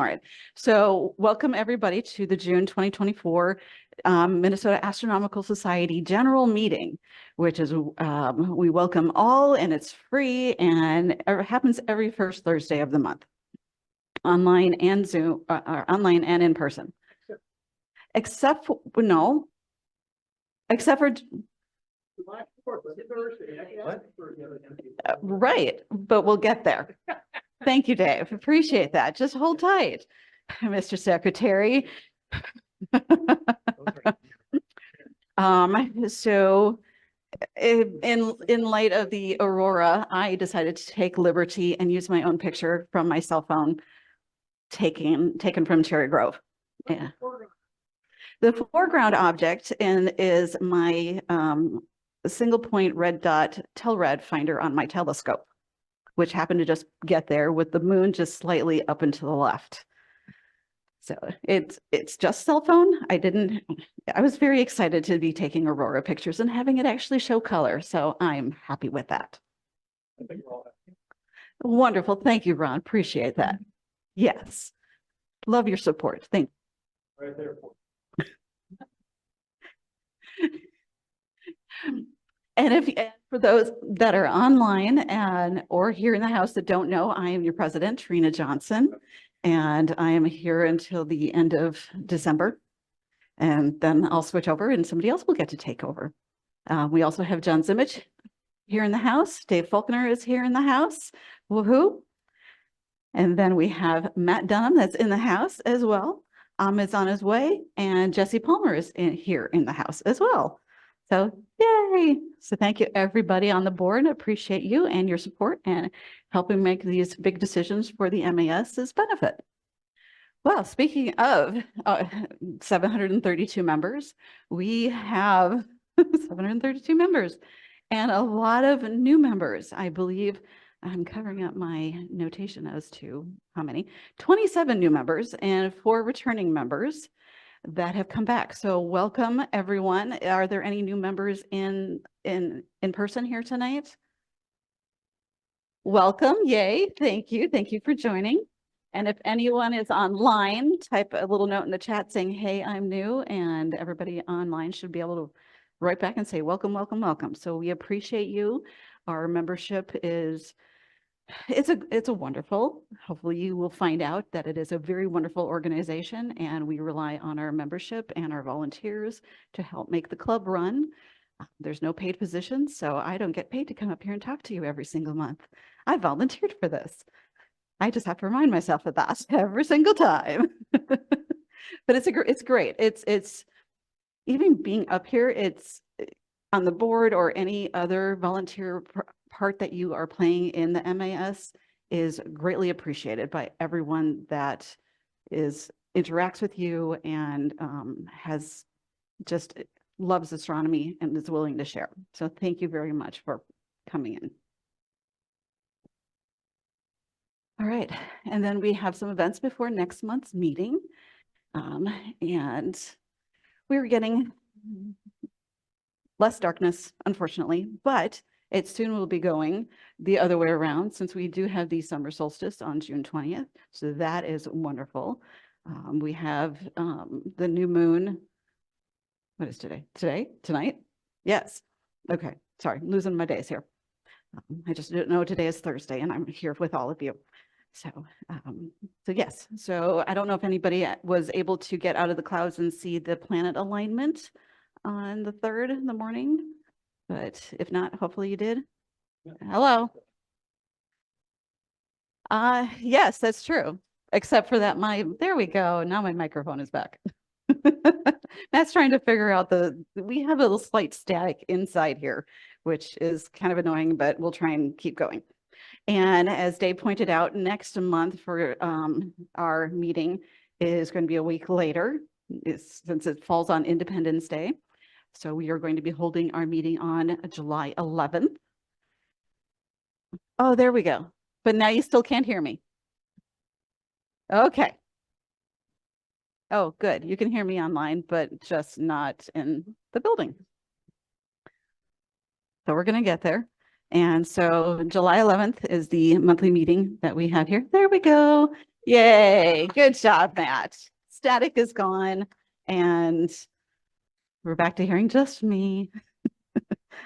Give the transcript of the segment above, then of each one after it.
right. So welcome everybody to the June 2024 Minnesota Astronomical Society General Meeting, which is we welcome all, and it's free, and it happens every first Thursday of the month, online and Zoom, online and in person. Except for right, but we'll get there. Thank you, Dave. Appreciate that. Just hold tight, Mr. Secretary. So in light of the aurora, I decided to take liberty and use my own picture from my cell phone, taken from Cherry Grove. Yeah. The foreground object is my single point red dot telrad finder on my telescope, which happened to just get there with the moon just slightly up and to the left. So it's just cell phone. I was very excited to be taking aurora pictures and having it actually show color. So I'm happy with that. I think we're all happy. Wonderful. Thank you, Ron. Appreciate that. Yes. Love your support. Thank you. Right there. And for those that are online or here in the house that don't know, I am your president, Trina Johnson, and I am here until the end of December. And then I'll switch over and somebody else will get to take over. We also have John Zimmich here in the house. Dave Faulkner is here in the house. Woohoo. And then we have Matt Dunham that's in the house as well. Is on his way, and Jesse Palmer is here in the house as well. So yay. So thank you everybody on the board. Appreciate you and your support and helping make these big decisions for the MAS's benefit. Well, speaking of 732 members, we have 732 members and a lot of new members. I believe I'm covering up my notation as to how many, 27 new members and 4 returning members that have come back. So welcome everyone. Are there any new members in person here tonight? Welcome. Yay. Thank you. Thank you for joining. And if anyone is online, type a little note in the chat saying, hey, I'm new, and everybody online should be able to write back and say, welcome, welcome, welcome. So we appreciate you. Our membership is, it's a wonderful, hopefully you will find out that it is a very wonderful organization, and we rely on our membership and our volunteers to help make the club run. There's no paid positions, so I don't get paid to come up here and talk to you every single month. I volunteered for this. I just have to remind myself of that every single time. But it's great. It's even being up here, it's on the board or any other volunteer part that you are playing in the MAS is greatly appreciated by everyone that interacts with you and has just loves astronomy and is willing to share. So thank you very much for coming in. All right, and then we have some events before next month's meeting, and we're getting less darkness, unfortunately, but it soon will be going the other way around, since we do have the summer solstice on June 20th. So that is wonderful. We have the new moon. What is today? Tonight? Yes. Okay. Sorry, I'm losing my days here. I just didn't know today is Thursday, and I'm here with all of you. So, so yes. So I don't know if anybody was able to get out of the clouds and see the planet alignment on the 3rd in the morning, but if not, hopefully you did. Yeah. Hello. Yes, that's true. Except for that, there we go. Now my microphone is back. Matt's trying to figure out we have a little slight static inside here, which is kind of annoying, but we'll try and keep going. And as Dave pointed out, next month for our meeting is going to be a week later, since it falls on Independence Day. So we are going to be holding our meeting on July 11th. Oh, there we go. But now you still can't hear me. Okay. Oh, good. You can hear me online, but just not in the building. So we're going to get there. And so July 11th is the monthly meeting that we have here. There we go. Yay, good job, Matt. Static is gone and we're back to hearing just me.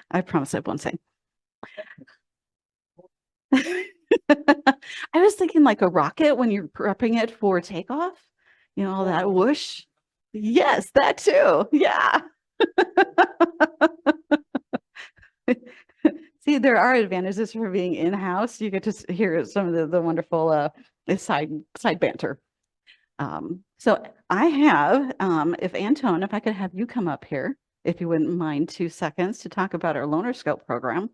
I promise I won't sing. I was thinking like a rocket when you're prepping it for takeoff, you know, all that whoosh. Yes, that too. Yeah. See, there are advantages for being in-house. You get to hear some of the wonderful side banter. So I have, if Antone, if I could have you come up here, if you wouldn't mind 2 seconds to talk about our Loaner Scope program.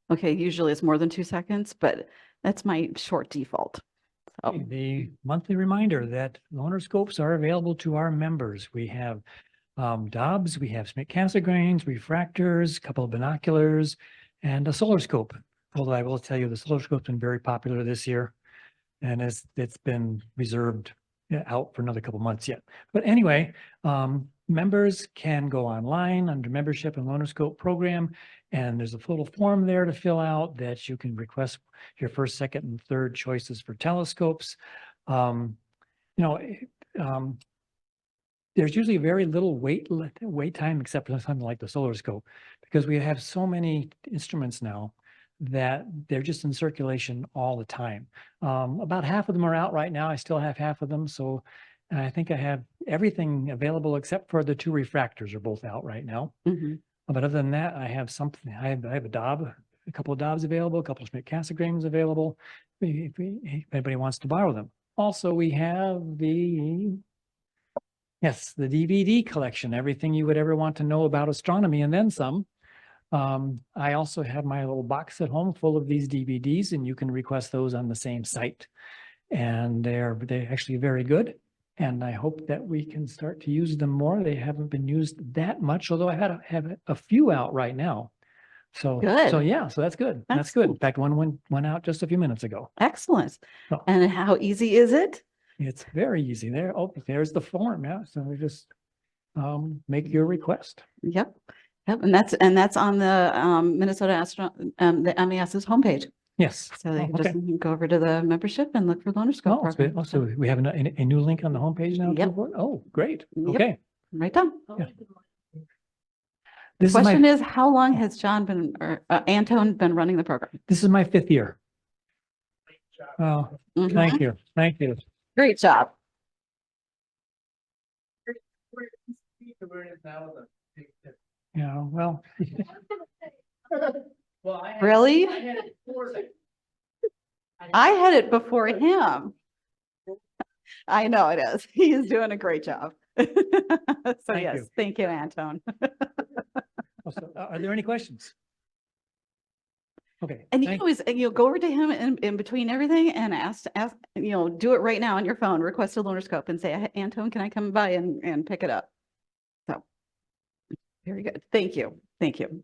Okay, usually it's more than 2 seconds, but that's my short default. So, The monthly reminder that loaner scopes are available to our members. We have Dobbs, we have Smith Cassegrains, refractors, a couple of binoculars, and a solar scope. Although I will tell you, the solar scope's been very popular this year, and it's been reserved out for another couple months yet. But anyway, members can go online under membership and loaner scope program, and there's a little form there to fill out that you can request your first, second, and third choices for telescopes. You know, there's usually very little wait time except for something like the solar scope, because we have so many instruments now that they're just in circulation all the time. About half of them are out right now. I still have half of them. So I think I have everything available except for the 2 refractors are both out right now. mhm. But other than that, I have something, I have a Dob, a couple of Dobbs available, a couple of Smith Cassegrains available, if anybody wants to borrow them. Also, we have the DVD collection, everything you would ever want to know about astronomy and then some. I also have my little box at home full of these DVDs, and you can request those on the same site. And they're actually very good. And I hope that we can start to use them more. They haven't been used that much, although I have a few out right now. So Good. yeah, so that's good. That's good. In Excellent. fact, one went out just a few minutes ago. Excellent. So And how easy is it? it's very easy there. Oh, there's the form. Yeah. So we just make your request. Yep. Yep. And that's on the Minnesota the MES's homepage. Yes. So they Oh, can okay. just go over to the membership and look for Loaner Scope Oh, it's good. program. Oh, so we have a new link on the homepage now? too, Yep. for it? Oh, great. Yep. Okay. Right down. Yeah. This is Question my, is, how long has John been, or Antone been running the program? this is my 5th year. Oh, Mhm. thank you. Thank you. Great job. Yeah, well, Really? I had it before him. I know it is. He is doing a great job. So Thank yes, you. thank you, Antone. are there any questions? Okay. And you can always, go over to him in between everything and ask, do it right now on your phone, request a Loaner Scope and say, Antone, can I come by and pick it up? So, very good. Thank you. Thank you.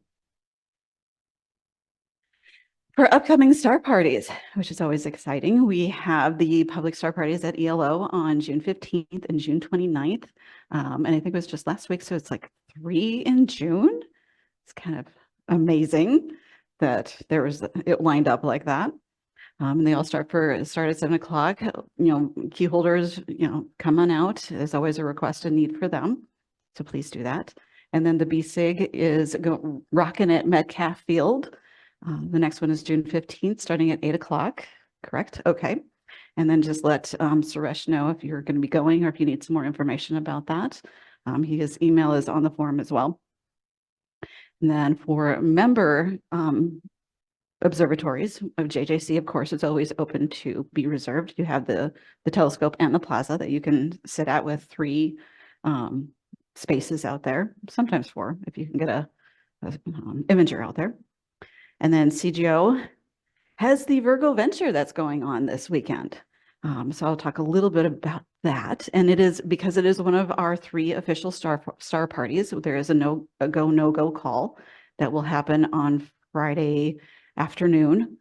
For upcoming star parties, which is always exciting, we have the public star parties at ELO on June 15th and June 29th. And I think it was just last week, so it's like 3 in June. It's kind of amazing that it lined up like that. And they all start at 7 o'clock. Key holders, come on out. There's always a request and need for them. So please do that. And then the BSIG is rocking at Metcalf Field. The next one is June 15th, starting at 8 o'clock. Correct? Okay. And then just let Suresh know if you're going to be going or if you need some more information about that. His email is on the form as well. And then for member observatories of JJC, of course, it's always open to be reserved. You have the telescope and the plaza that you can sit at with 3 spaces out there, sometimes 4 if you can get a imager out there. And then CGO has the Virgo Venture that's going on this weekend. So I'll talk a little bit about that. And it is because it is one of our 3 official star parties. There is a go, no-go call that will happen on Friday afternoon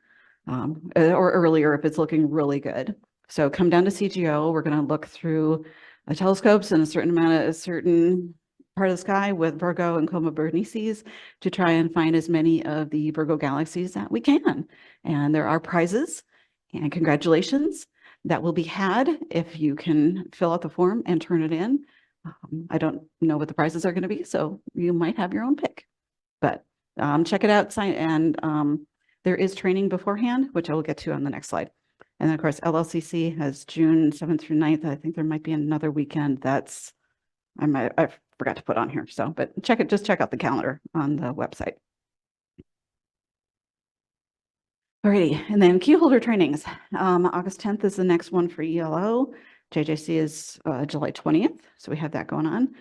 or earlier if it's looking really good. So come down to CGO. We're going to look through the telescopes and a certain part of the sky with Virgo and Coma Berenices to try and find as many of the Virgo galaxies that we can. And there are prizes and congratulations. that will be had if you can fill out the form and turn it in. I don't know what the prizes are going to be, so you might have your own pick. But check it out, sign, and there is training beforehand, which I will get to on the next slide. And then, of course, LLCC has June 7th through 9th. I think there might be another weekend that's I forgot to put on here. So, but just check out the calendar on the website. Alrighty, and then key holder trainings. August 10th is the next one for ELO. JJC is July 20th, so we have that going on.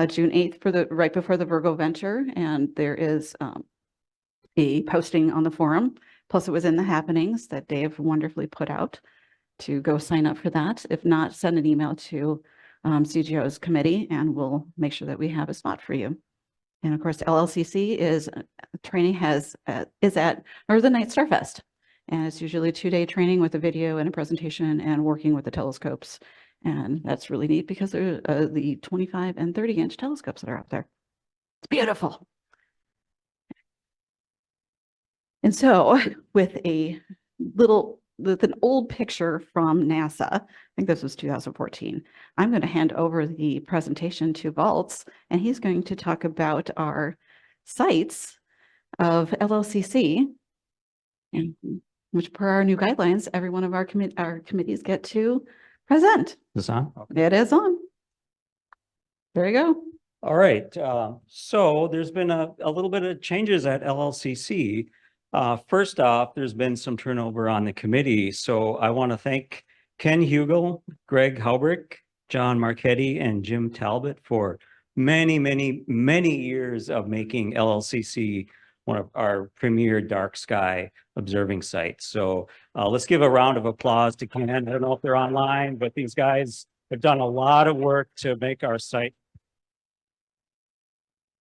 June 8th for right before the Virgo Venture, and there is a posting on the forum. Plus, it was in the happenings that Dave wonderfully put out to go sign up for that. If not, send an email to CGO's committee, and we'll make sure that we have a spot for you. And of course, LLCC is training is at Northern Night Starfest. And it's usually a 2-day training with a video and a presentation and working with the telescopes. And that's really neat because they're the 25 and 30-inch telescopes that are out there. It's beautiful. And so with an old picture from NASA, I think this was 2014, I'm going to hand over the presentation to Valtz, and he's going to talk about our sites of LLCC, and which per our new guidelines, every one of our committees get to present. Is this on? It is on. There you go. All right. So there's been a little bit of changes at LLCC. First off, there's been some turnover on the committee. So I want to thank Ken Hugel, Greg Haubrick, John Marchetti, and Jim Talbot for many, many, many years of making LLCC one of our premier dark sky observing sites. So let's give a round of applause to Ken. I don't know if they're online, but these guys have done a lot of work to make our site.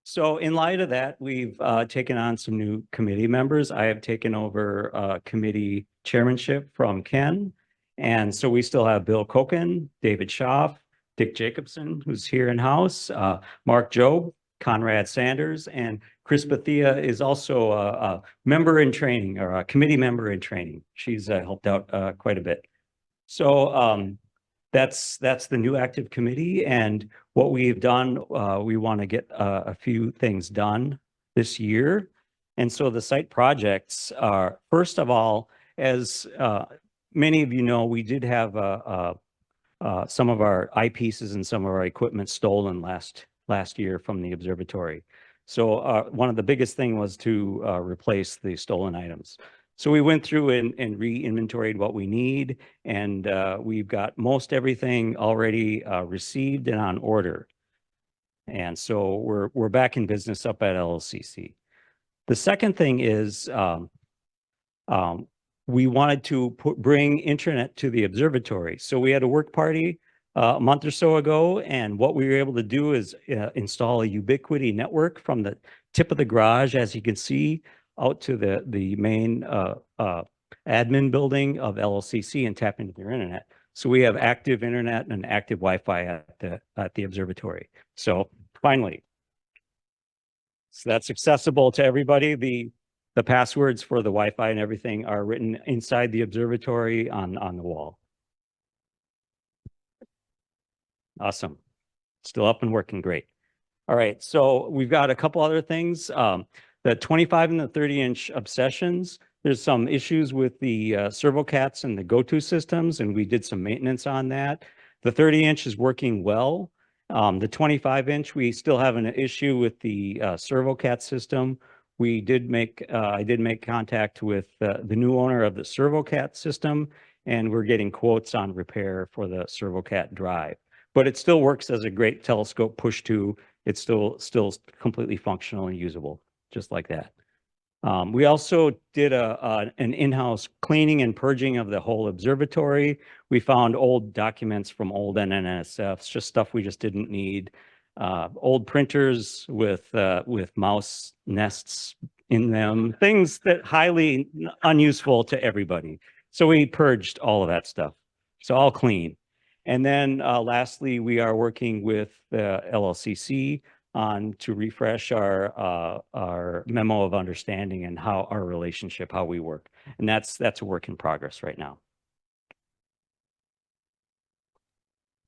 So in light of that, we've taken on some new committee members. I have taken over committee chairmanship from Ken. And so we still have Bill Kochen, David Schaaf, Dick Jacobson, who's here in house, Mark Jobe, Conrad Sanders, and Chris Bethia is also a member in training, or a committee member in training. She's helped out quite a bit. So that's the new active committee. And what we've done, we want to get a few things done this year. And so the site projects are, first of all, as many of you know, we did have some of our eyepieces and some of our equipment stolen last year from the observatory. So one of the biggest thing was to replace the stolen items. So we went through and re-inventoried what we need, and we've got most everything already received and on order. And so we're back in business up at LLCC. The second thing is we wanted to bring internet to the observatory. So we had a work party a month or so ago, and what we were able to do is install a ubiquity network from the tip of the garage, as you can see, out to the main admin building of LLCC and tap into their internet. So we have active internet and active Wi-Fi at the observatory. So finally, so that's accessible to everybody. The passwords for the Wi-Fi and everything are written inside the observatory on the wall. Awesome. Still up and working great. All right, so we've got a couple other things. The 25 and the 30-inch obsessions, there's some issues with the servocats and the go-to systems, and we did some maintenance on that. The 30-inch is working well. The 25-inch, we still have an issue with the servocat system. I did make contact with the new owner of the servocat system, and we're getting quotes on repair for the servocat drive. But it still works as a great telescope push to. It's still completely functional and usable, just like that. We also did an in-house cleaning and purging of the whole observatory. We found old documents from old NNSFs, just stuff we just didn't need. Old printers with mouse nests in them, things that highly unuseful to everybody. So we purged all of that stuff. So all clean. And then lastly, we are working with the LLCC to refresh our memo of understanding and how our relationship, how we work. And that's a work in progress right now.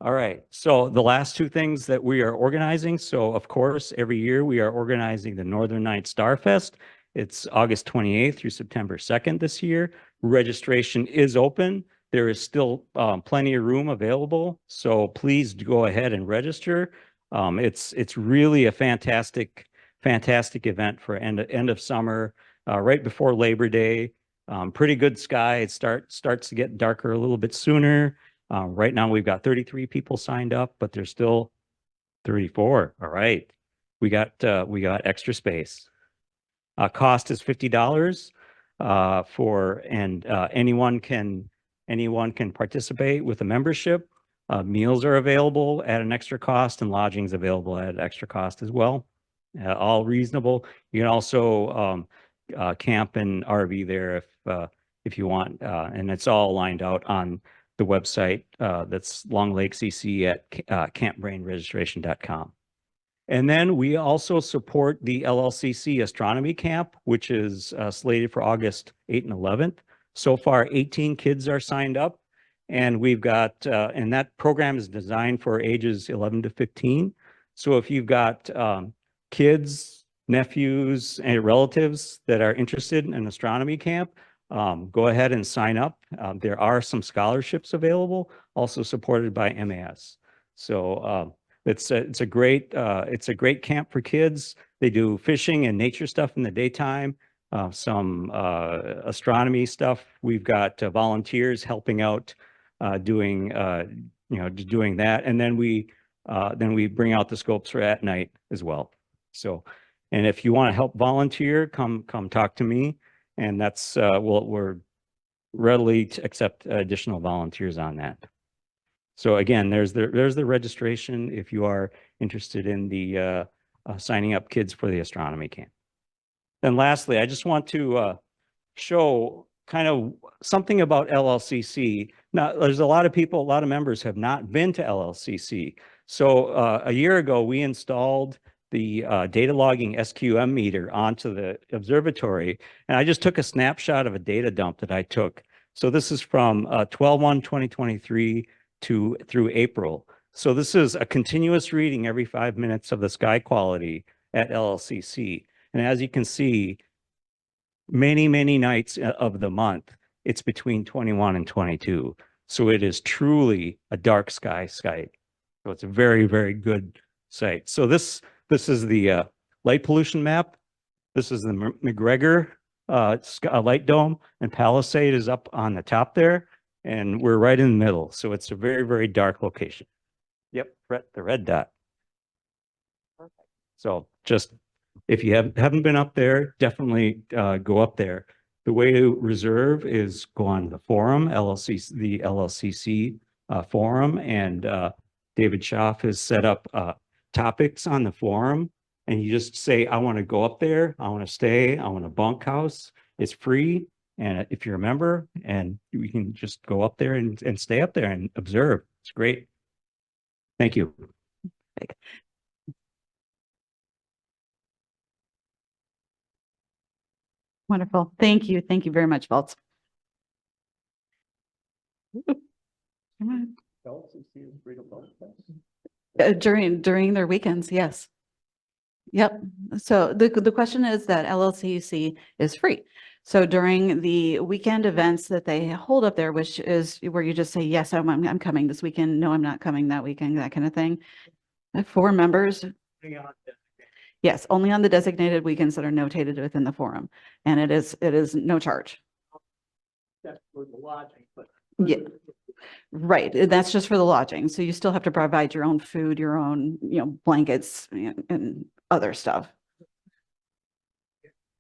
All right. So the last two things that we are organizing. So of course, every year we are organizing the Northern Night Star Fest. It's August 28th through September 2nd this year. Registration is open. There is still plenty of room available. So please go ahead and register. It's really a fantastic event for end of summer, right before Labor Day. Pretty good sky. It starts to get darker a little bit sooner. Right now we've got 33 people signed up, but there's still 34. All right. We got extra space. Cost is $50 and anyone can participate with a membership. Meals are available at an extra cost and lodging is available at an extra cost as well. All reasonable. You can also camp and RV there if you want, and it's all lined out on the website that's Long Lake CC at campbrainregistration.com. And then we also support the LLCC Astronomy Camp, which is slated for August 8th and 11th. So far, 18 kids are signed up, and we've got, and that program is designed for ages 11 to 15. So if you've got kids, nephews, and relatives that are interested in an astronomy camp, go ahead and sign up. There are some scholarships available, also supported by MAS. So it's a great camp for kids. They do fishing and nature stuff in the daytime, some astronomy stuff. We've got volunteers helping out doing that, and then we bring out the scopes for at night as well. So, and if you want to help volunteer, come talk to me. And that's, we're readily to accept additional volunteers on that. So again, there's the registration if you are interested in the signing up kids for the astronomy camp. And lastly, I just want to show kind of something about LLCC. Now, there's a lot of members have not been to LLCC. So a year ago, we installed the data logging SQM meter onto the observatory. And I just took a snapshot of a data dump that I took. So this is from 12/1/2023 through April. So this is a continuous reading every 5 minutes of the sky quality at LLCC. And as you can see, many nights of the month, it's between 21 and 22. So it is truly a dark sky site. So it's a very good site. So this is the light pollution map. This is the McGregor light dome, and Palisade is up on the top there, and we're right in the middle. So it's a very dark location. Yep, the red dot. Perfect. So just if you haven't been up there, definitely go up there. The way to reserve is go on the forum, the LLCC forum, and David Schaff has set up topics on the forum, and you just say, I want to go up there, I want to stay, I want a bunkhouse. It's free, and if you're a member, and you can just go up there and stay up there and observe. It's great. Thank you. Wonderful. Thank you. Thank you very much, Waltz. During their weekends, yes. Yep. So the question is that LLCC is free. So during the weekend events that they hold up there, which is where you just say, yes, I'm coming this weekend. No, I'm not coming that weekend, that kind of thing. For members. Yes, only on the designated weekends that are notated within the forum. And it is no charge. That's for the lodging, but. Yeah. Right. That's just for the lodging. So you still have to provide your own food, your own, blankets and other stuff.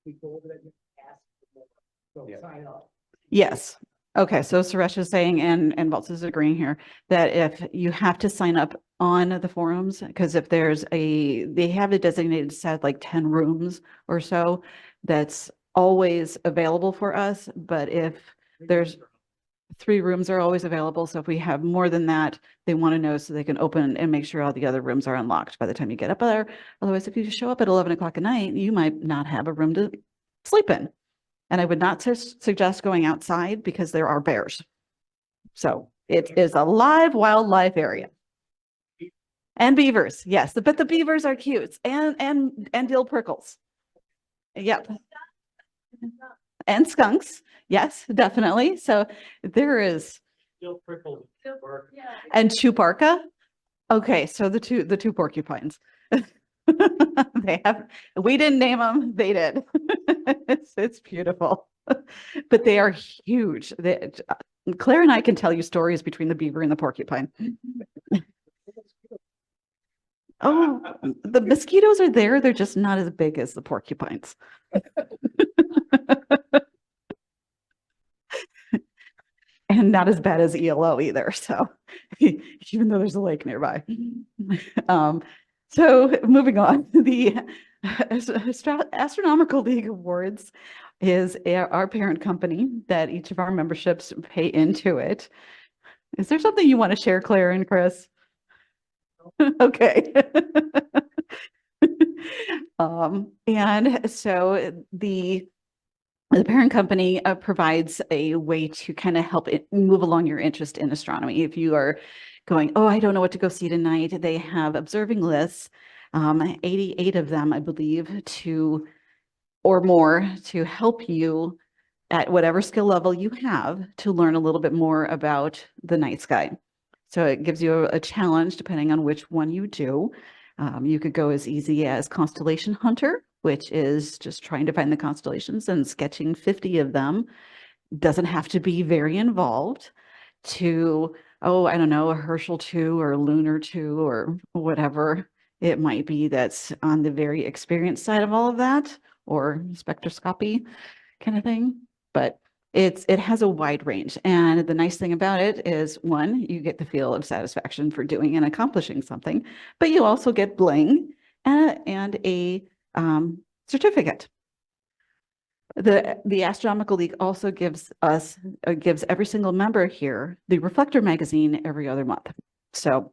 We go over there and ask for more. So sign up. Yes. Okay. So Suresh is saying, and Waltz is agreeing here, that if you have to sign up on the forums, because if they have a designated set, like 10 rooms or so, that's always available for us. But if there's 3 rooms are always available. So if we have more than that, they want to know so they can open and make sure all the other rooms are unlocked by the time you get up there. Otherwise, if you show up at 11 o'clock at night, you might not have a room to sleep in. And I would not suggest going outside because there are bears. So it is a live wildlife area. And beavers, yes, but the beavers are cute and dill prickles. Yep. And skunks, yes, definitely. So there is, and Chuparka. Okay, so the two porcupines. They have, we didn't name them, they did. It's beautiful. But they are huge. Claire and I can tell you stories between the beaver and the porcupine. Oh, the mosquitoes are there. They're just not as big as the porcupines. And not as bad as ELO either. So even though there's a lake nearby. So moving on, the Astronomical League Awards is our parent company that each of our memberships pay into it. Is there something you want to share, Claire and Chris? Okay. And so the parent company provides a way to kind of help it move along your interest in astronomy. If you are going, oh, I don't know what to go see tonight, they have observing lists, 88 of them, I believe, or more to help you at whatever skill level you have to learn a little bit more about the night sky. So it gives you a challenge depending on which one you do. You could go as easy as Constellation Hunter, which is just trying to find the constellations and sketching 50 of them. Doesn't have to be very involved, to, oh, I don't know, a Herschel 2 or Lunar 2 or whatever it might be that's on the very experienced side of all of that, or spectroscopy kind of thing. But it has a wide range. And the nice thing about it is, one, you get the feel of satisfaction for doing and accomplishing something, but you also get bling and a certificate. The Astronomical League also gives every single member here the Reflector magazine every other month. So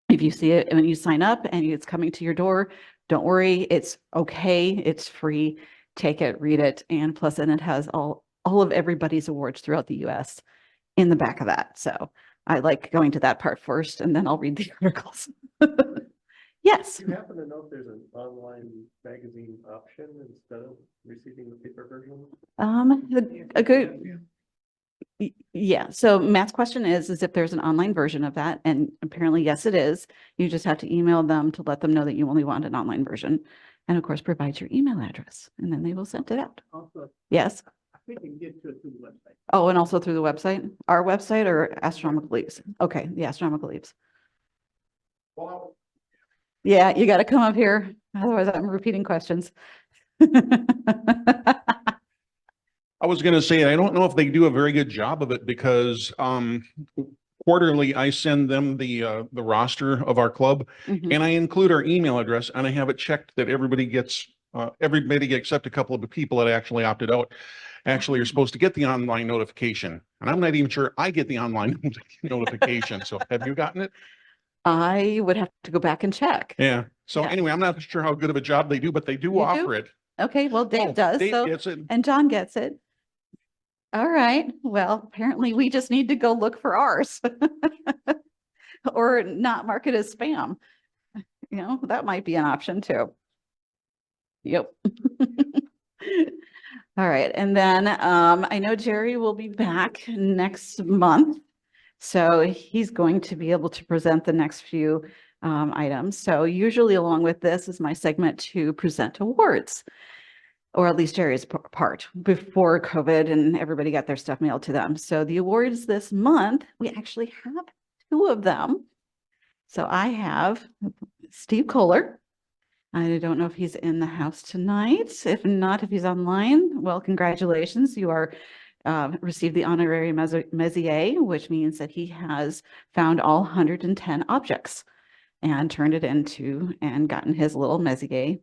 if you see it when you sign up and it's coming to your door, don't worry, it's okay, it's free. Take it, read it, and plus, and it has all of everybody's awards throughout the US in the back of that. So I like going to that part first, and then I'll read the articles. Yes. Do you happen to know if there's an online magazine option instead of receiving the paper version? A good, yeah. So Matt's question is if there's an online version of that, and apparently, yes, it is. You just have to email them to let them know that you only want an online version. And of course, provide your email address, and then they will send it out. Also, Yes. I think you can get to it through the website. Oh, and also through the website, our website or Astronomical Leagues? Okay, the Astronomical Leagues. Well, Yeah, you got to come up here. Otherwise, I'm repeating questions. I was gonna say, I don't know if they do a very good job of it because quarterly I send them the roster of our club Mhm. and I include our email address and I have it checked that everybody except a couple of the people that actually opted out actually are supposed to get the online notification. And I'm not even sure I get the online notification. So have you gotten it? I would have to go back and check. Yeah. So Yeah. anyway, I'm not sure how good of a job they do, but they do You do? offer it. Okay, well, Dave Oh, does, Dave so, gets it. and John gets it. All right, well, apparently we just need to go look for ours. Or not mark it as spam. You know, that might be an option too. Yep. All right, and then I know Jerry will be back next month. So he's going to be able to present the next few items. So usually along with this is my segment to present awards, or at least Jerry's part, before COVID and everybody got their stuff mailed to them. So the awards this month, we actually have 2 of them. So I have Steve Kohler. I don't know if he's in the house tonight. If not, if he's online, well, congratulations. You are received the honorary Messier, which means that he has found all 110 objects and turned it into and gotten his little Messier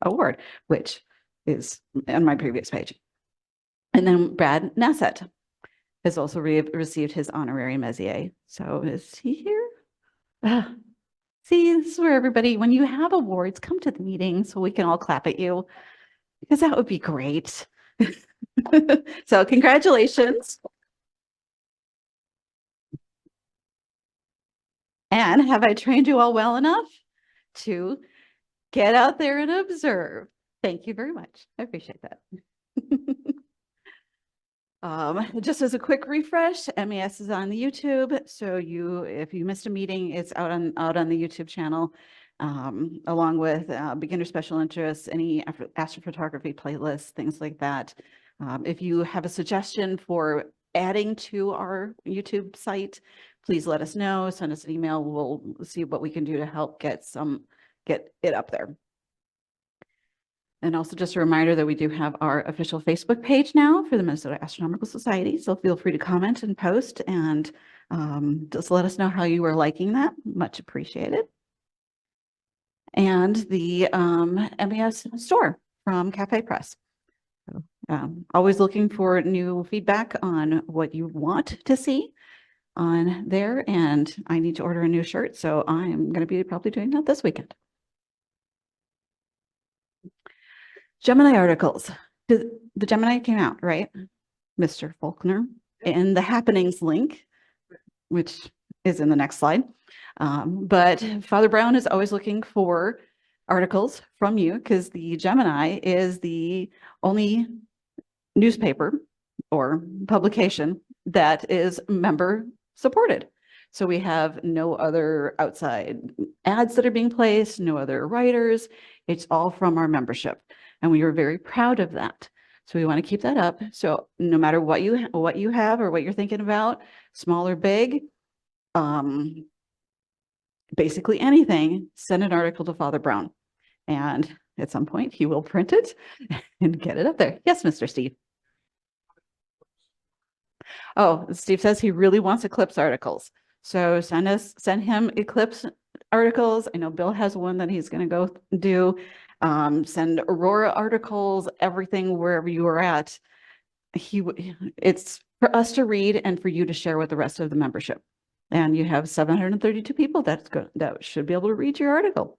award, which is on my previous page. And then Brad Nassett has also received his honorary Messier. So is he here? See, this is where everybody, when you have awards, come to the meeting so we can all clap at you, because that would be great. So congratulations. And have I trained you all well enough to get out there and observe? Thank you very much. I appreciate that. Just as a quick refresh, MES is on the YouTube. So if you missed a meeting, it's out on the YouTube channel, along with beginner special interests, any astrophotography playlists, things like that. If you have a suggestion for adding to our YouTube site, please let us know. Send us an email. We'll see what we can do to help get it up there. And also just a reminder that we do have our official Facebook page now for the Minnesota Astronomical Society. So feel free to comment and post and just let us know how you are liking that. Much appreciated. And the MES store from Cafe Press. So, always looking for new feedback on what you want to see on there. And I need to order a new shirt. So I'm going to be probably doing that this weekend. Gemini articles. The Gemini came out, right? Mr. Faulkner, and the happenings link, which is in the next slide. But Father Brown is always looking for articles from you because the Gemini is the only newspaper or publication that is member supported. So we have no other outside ads that are being placed, no other writers. It's all from our membership. And we are very proud of that. So we want to keep that up. So no matter what you have or what you're thinking about, small or big, basically anything, send an article to Father Brown. And at some point he will print it and get it up there. Yes, Mr. Steve. Oh, Steve says he really wants eclipse articles. So send him eclipse articles. I know Bill has one that he's going to go do. Send Aurora articles, everything wherever you are at. It's for us to read and for you to share with the rest of the membership. And you have 732 people that should be able to read your article.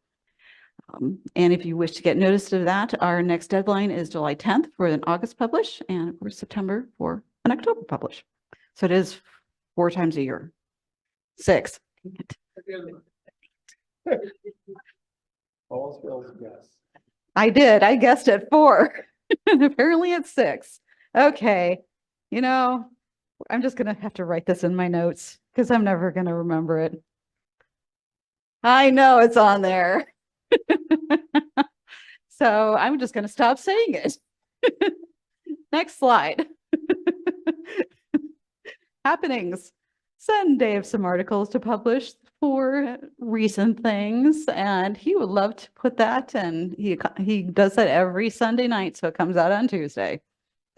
And if you wish to get notice of that, our next deadline is July 10th for an August publish and of course September for an October publish. So it is 4 times a year. 6. All spells, yes. I did. I guessed at 4. And apparently it's 6. Okay. You know, I'm just going to have to write this in my notes because I'm never going to remember it. I know it's on there. So I'm just going to stop saying it. Next slide. Happenings. Send Dave some articles to publish for recent things, and he would love to put that, and he does that every Sunday night, so it comes out on Tuesday.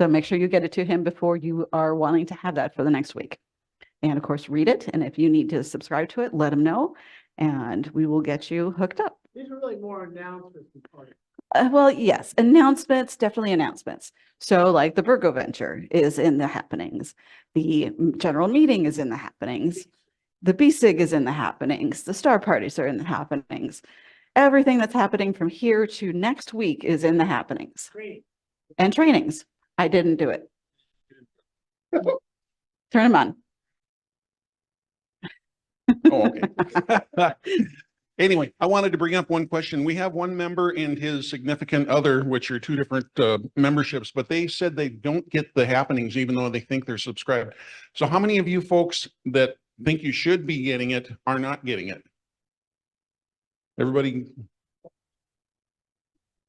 So make sure you get it to him before you are wanting to have that for the next week. And of course, read it, and if you need to subscribe to it, let him know, and we will get you hooked up. These are really more announcements. Well, yes, announcements, definitely announcements. So like the Virgo Venture is in the happenings. The general meeting is in the happenings. The BSIG is in the happenings. The star parties are in the happenings. Everything that's happening from here to next week is in the happenings. And trainings. I didn't do it. Turn them on. Oh, okay. Anyway, I wanted to bring up one question. We have one member and his significant other, which are 2 different memberships, but they said they don't get the happenings even though they think they're subscribed. So how many of you folks that think you should be getting it are not getting it? Everybody?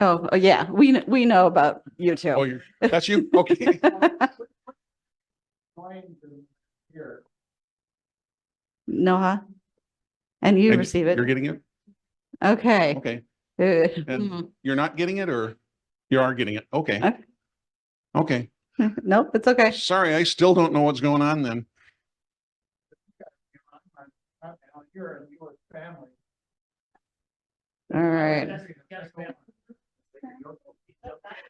Oh, yeah, we know about you too. Oh, that's you? Okay. Here. Noah, and you And receive it. You're getting it? Okay. Okay. And And you're not getting it or you are getting it? Okay. Okay. Okay. nope, it's okay. Sorry, I still don't know what's going on then. You're your family. All right.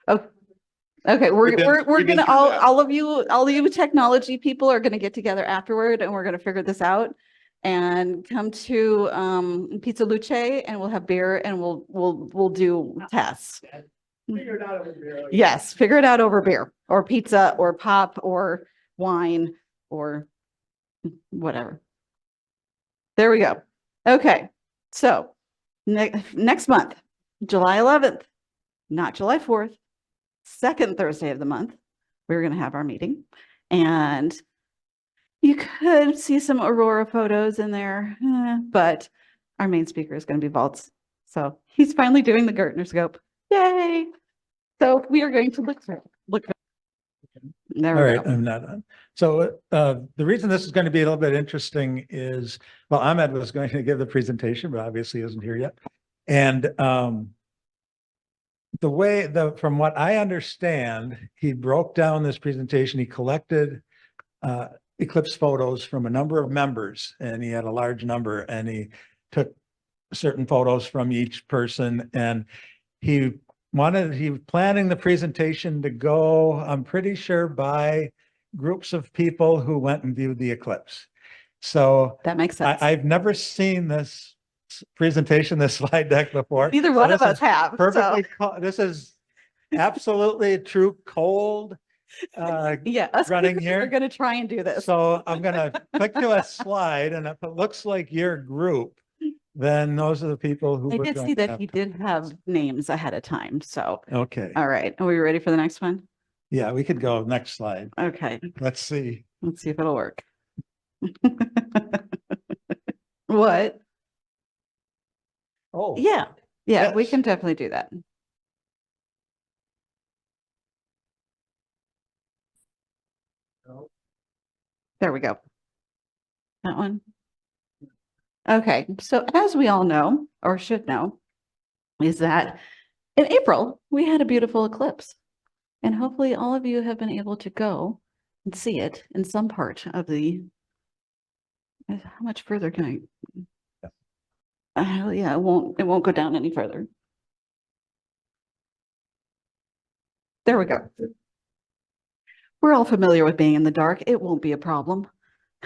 Oh, okay. We're We've been gonna through that. all of you technology people are gonna get together afterward, and we're gonna figure this out, and come to Pizza Luce, and we'll have beer, and we'll do tests. Figure it out over there. Yes, figure it out over beer or pizza or pop or wine or whatever. There we go. Okay, so next month, July 11th, not July 4th, second Thursday of the month, we're going to have our meeting. And you could see some Aurora photos in there, but our main speaker is going to be Waltz. So he's finally doing the Gertner scope. Yay! So we are going to look. There All we right, go. I'm not on. So the reason this is going to be a little bit interesting is, well, Ahmed was going to give the presentation, but obviously isn't here yet. And from what I understand, he broke down this presentation. He collected eclipse photos from a number of members, and he had a large number, and he took certain photos from each person, and he was planning the presentation to go, I'm pretty sure, by groups of people who went and viewed the eclipse. So That makes sense. I've never seen this presentation, this slide deck before. Neither So one of this us is have. Perfectly, this is absolutely true cold. Yeah, us running speakers here. are going to try and do this. So I'm gonna click to a slide, and if it looks like your group, then those are the people who. I were did going see to that have he to- did have names ahead of time. So, Okay, all right. Are we ready for the next one? yeah, we could go next slide. Okay. Let's see. Let's see if it'll work. What? Oh, Yeah. Yeah, we Yes. can definitely do that. There we go. That one. Okay, so as we all know, or should know, is that in April, we had a beautiful eclipse. And hopefully all of you have been able to go and see it in some part of the, how much further can I? Yeah, it won't go down any further. There we go. We're all familiar with being in the dark. It won't be a problem.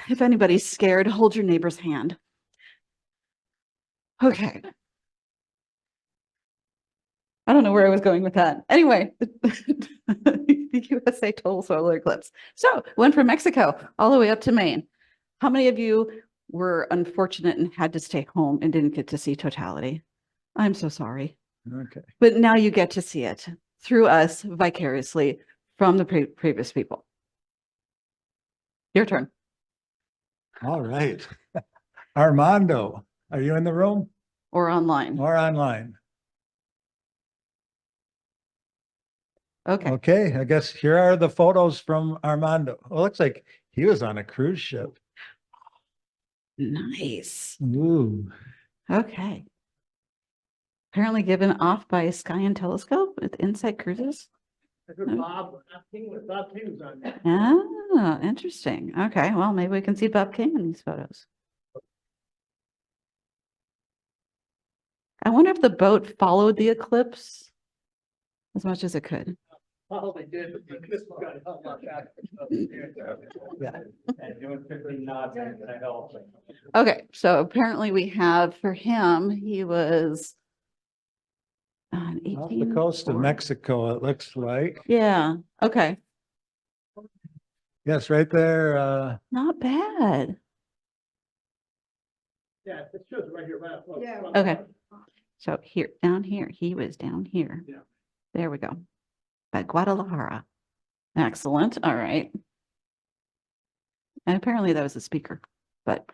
If anybody's scared, hold your neighbor's hand. Okay. I don't know where I was going with that. Anyway, the USA total solar eclipse. So went from Mexico all the way up to Maine. How many of you were unfortunate and had to stay home and didn't get to see totality? I'm so sorry. okay. But now you get to see it through us vicariously from the previous people. Your turn. All right. Armando, are you in the room Or online. or online? Okay. Okay, I guess here are the photos from Armando. It looks like he was on a cruise ship. Nice. Ooh, Okay. Apparently given off by Sky and Telescope with Insight Cruises. Bob King was on that. Ah, interesting. Okay, well, maybe we can see Bob King in these photos. I wonder if the boat followed the eclipse as much as it could. Probably did, but this one got hung up back. yeah. And doing 15 knots ain't gonna help. Okay, so apparently we have for him, he was on Off the 18. coast of or- Mexico, it looks like. Yeah, okay, Yes, right there. not bad. Yeah, it shows it right here, right up. Yeah. Okay. So here, down here, he was down here. Yeah. There we go. By Guadalajara. Excellent. All right. And apparently that was a speaker, but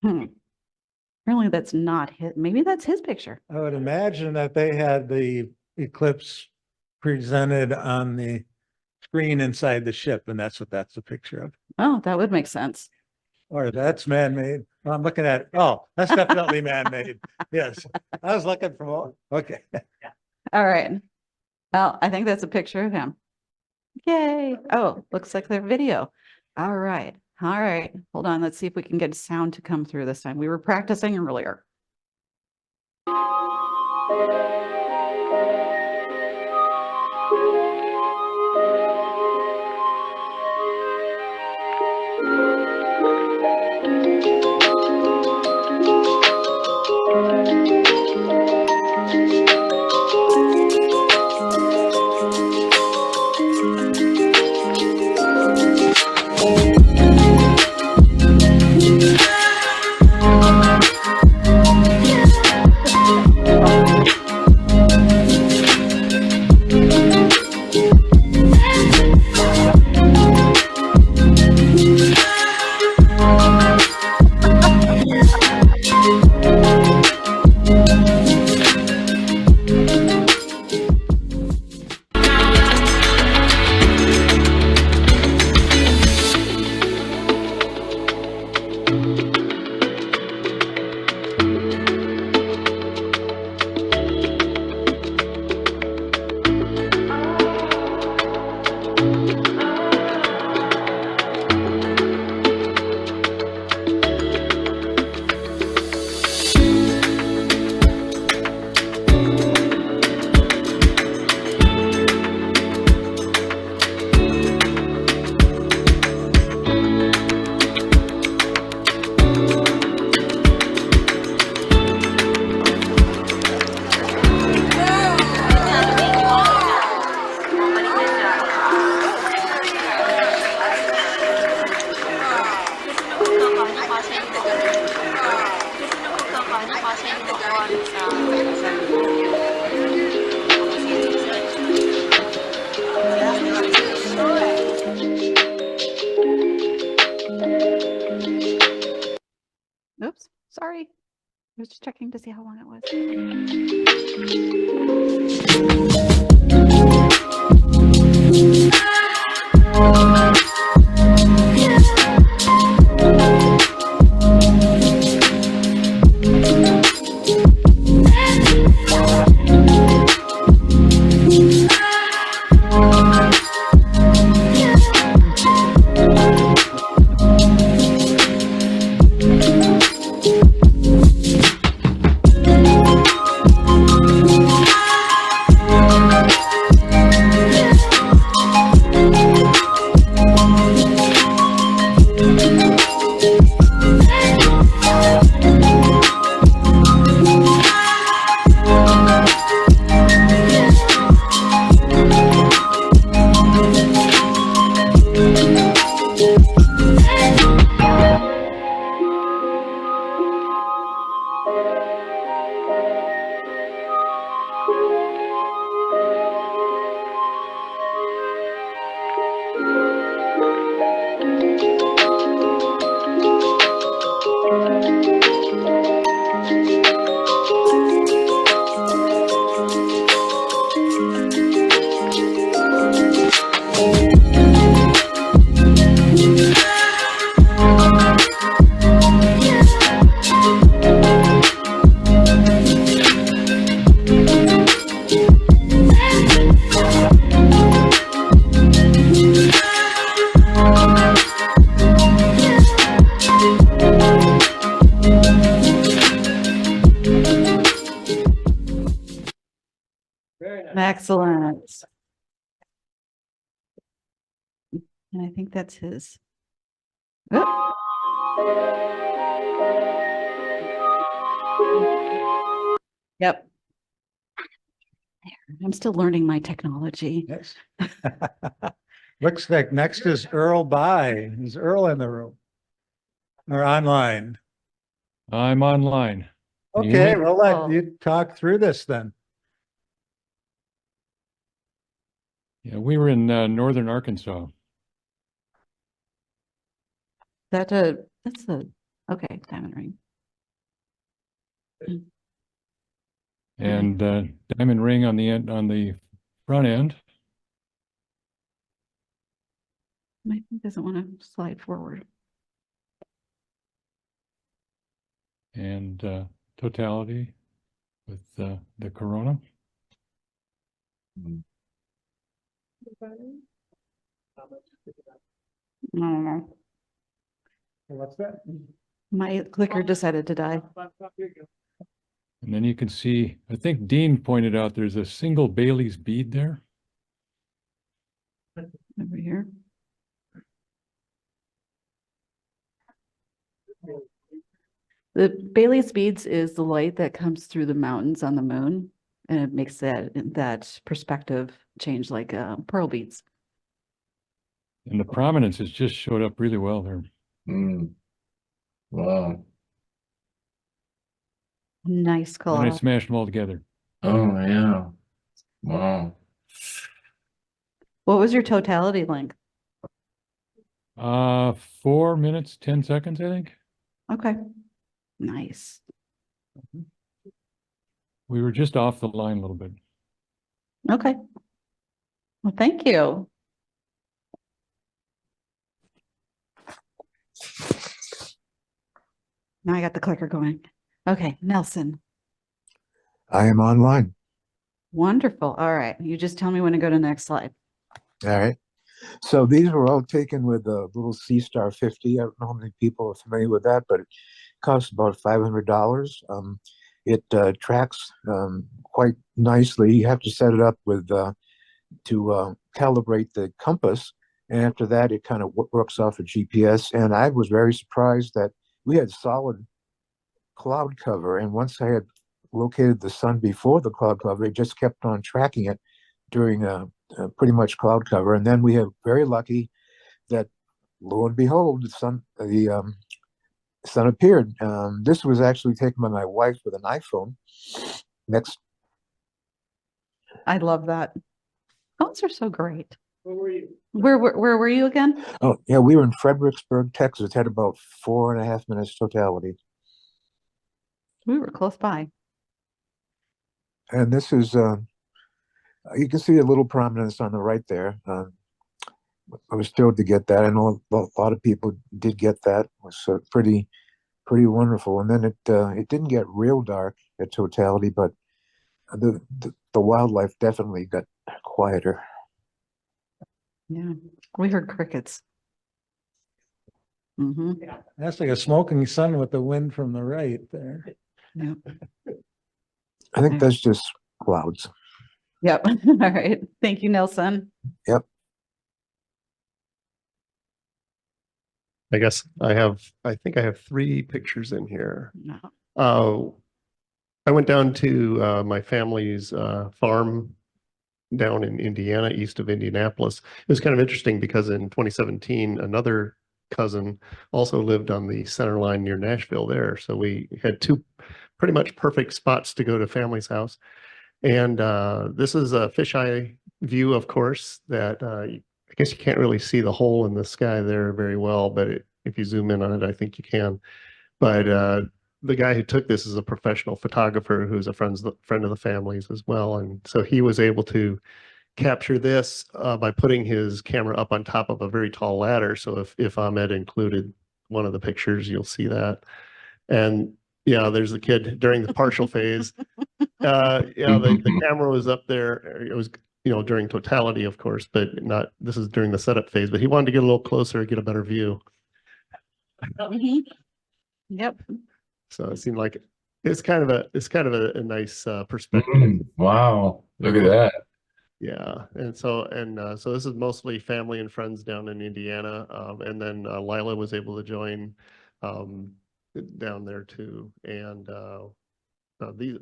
apparently that's not his, maybe that's his picture. I would imagine that they had the eclipse presented on the screen inside the ship, and that's what that's a picture of. Oh, that would make sense. Or that's man-made. Well, I'm looking at, oh, that's definitely man-made. Yes, I was looking for, okay. All right. Well, I think that's a picture of him. Yay. Oh, looks like their video. All right. All right. Hold on. Let's see if we can get sound to come through this time. We were practicing earlier. Oops, sorry. I was just checking to see how long it was. Very nice. Excellent. And I think that's his. Oh. Yep. There. I'm still learning my technology. Yes. Looks like next is Earl By. Is Earl in the room? Or online? I'm online. Can you hear Okay, me? we'll let Oh. you talk through this then. Yeah, we were in northern Arkansas, That's the, okay, diamond ring. and diamond ring on the end, on the front end. My thing doesn't want to slide forward. And totality with the corona. I don't know. What's that? My clicker decided to die. And then you can see, I think Dean pointed out there's a single Bailey's bead there. Over here. The Bailey's beads is the light that comes through the mountains on the moon, and it makes that perspective change like pearl beads. And the prominence has just showed up really well there. Wow. Nice And I call. smashed them all together. Oh, yeah. Wow. What was your totality length? 4 minutes, 10 seconds, I think. Okay. Nice. We were just off the line a little bit. Okay. Well, thank you. Now I got the clicker going. Okay, Nelson. I am online. Wonderful. All right. You just tell me when to go to the next slide. All right. So these were all taken with a little C Star 50. I don't know how many people are familiar with that, but it costs about $500. It tracks quite nicely. You have to set it up with to calibrate the compass. And after that, it kind of works off a GPS. And I was very surprised that we had solid cloud cover. And once I had located the sun before the cloud cover, it just kept on tracking it during pretty much cloud cover. And then we have very lucky that lo and behold, the sun appeared. This was actually taken by my wife with an iPhone. Next. I love that. Phones are so great. Where were you? Where were you again? Oh, yeah, we were in Fredericksburg, Texas. It had about 4.5 minutes totality. We were close by. And this is, you can see a little prominence on the right there. I was thrilled to get that. I know a lot of people did get that. It was pretty wonderful. And then it didn't get real dark at totality, but the wildlife definitely got quieter. Yeah, we heard crickets. Mm-hmm. That's like a smoking sun with the wind from the right there. Yeah. I think that's just clouds. Yep. All right. Thank you, Nelson. Yep. I think I have 3 pictures in here. No. I went down to my family's farm down in Indiana, east of Indianapolis. It was kind of interesting because in 2017, another cousin also lived on the center line near Nashville there. So we had 2 pretty much perfect spots to go to family's house. And this is a fisheye view, of course, that I guess you can't really see the hole in the sky there very well, but if you zoom in on it, I think you can. But the guy who took this is a professional photographer who's a friend of the family's as well. And so he was able to capture this by putting his camera up on top of a very tall ladder. So if Ahmed included one of the pictures, you'll see that. And yeah, there's the kid during the partial phase. The camera was up there. It was, during totality, of course, but this is during the setup phase, but he wanted to get a little closer, get a better view. Mhm. Yep. So it seemed like it's kind of a nice perspective. Wow, look at that. Yeah, and so this is mostly family and friends down in Indiana, and then Lila was able to join down there too. And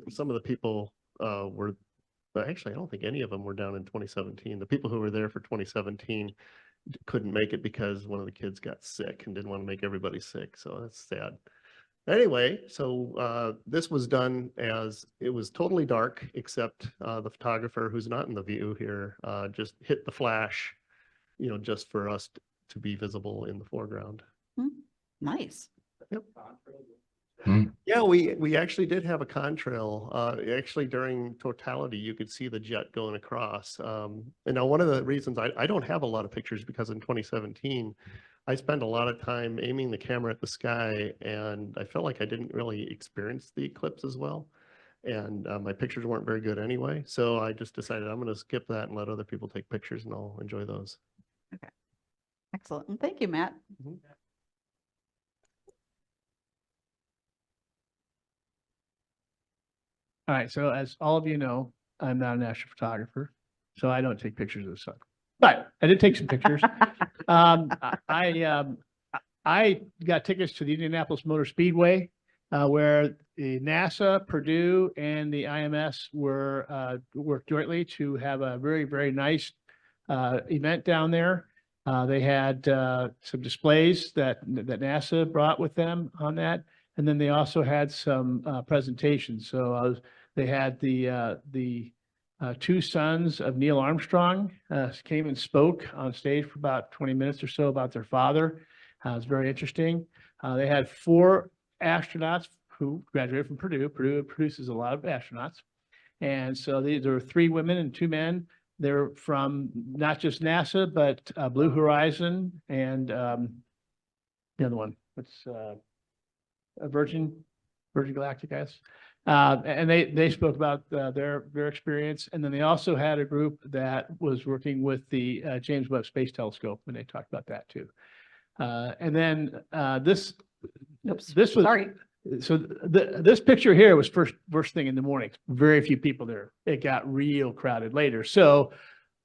some of the people were, but actually I don't think any of them were down in 2017. The people who were there for 2017 couldn't make it because one of the kids got sick and didn't want to make everybody sick. So that's sad. Anyway, so this was done as it was totally dark, except the photographer, who's not in the view here, just hit the flash, just for us to be visible in the foreground. Nice. Yep. Hmm. Yeah, we actually did have a contrail. Actually, during totality, you could see the jet going across. And now one of the reasons I don't have a lot of pictures because in 2017, I spent a lot of time aiming the camera at the sky, and I felt like I didn't really experience the eclipse as well. And my pictures weren't very good anyway. So I just decided I'm going to skip that and let other people take pictures, and I'll enjoy those. Okay. Excellent. And thank you, Matt. Mhm. All right, so as all of you know, I'm not an astrophotographer, so I don't take pictures of the sun. But I did take some pictures. I got tickets to the Indianapolis Motor Speedway, where the NASA, Purdue, and the IMS worked jointly to have a very, very nice event down there. They had some displays that NASA brought with them on that, and then they also had some presentations. So they had the 2 sons of Neil Armstrong came and spoke on stage for about 20 minutes or so about their father. It was very interesting. They had 4 astronauts who graduated from Purdue. Purdue produces a lot of astronauts. And so there were 3 women and 2 men. They're from not just NASA, but Blue Horizon and the other one. What's Virgin Galactic, I guess. And they spoke about their experience. And then they also had a group that was working with the James Webb Space Telescope, and they talked about that too. And then this Oops, was sorry. so this picture here was first thing in the morning. Very few people there. It got real crowded later. So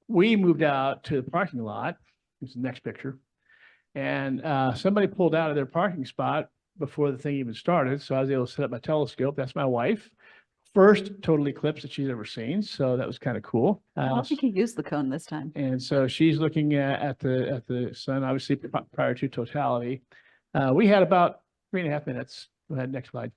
we moved out to the parking lot. This is the next picture. And somebody pulled out of their parking spot before the thing even started. So I was able to set up my telescope. That's my wife. First total eclipse that she's ever seen. So that was kind of cool. I don't think he used the cone this time. And so she's looking at the sun, obviously prior to totality. We had about 3.5 minutes. Go ahead, next slide.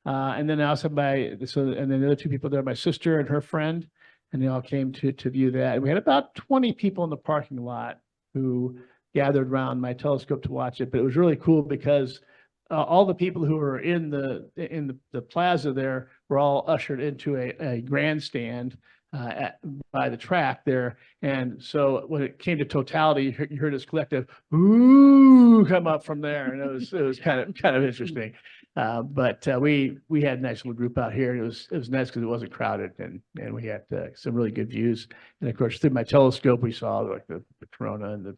And then also and then the other two people there, my sister and her friend, and they all came to view that. And we had about 20 people in the parking lot who gathered around my telescope to watch it. But it was really cool because all the people who were in the plaza there were all ushered into a grandstand by the track there. And so when it came to totality, you heard this collective "ooh" come up from there, and it was kind of interesting. But we had a nice little group out here. It was nice because it wasn't crowded, and we had some really good views. And of course, through my telescope, we saw like the corona and the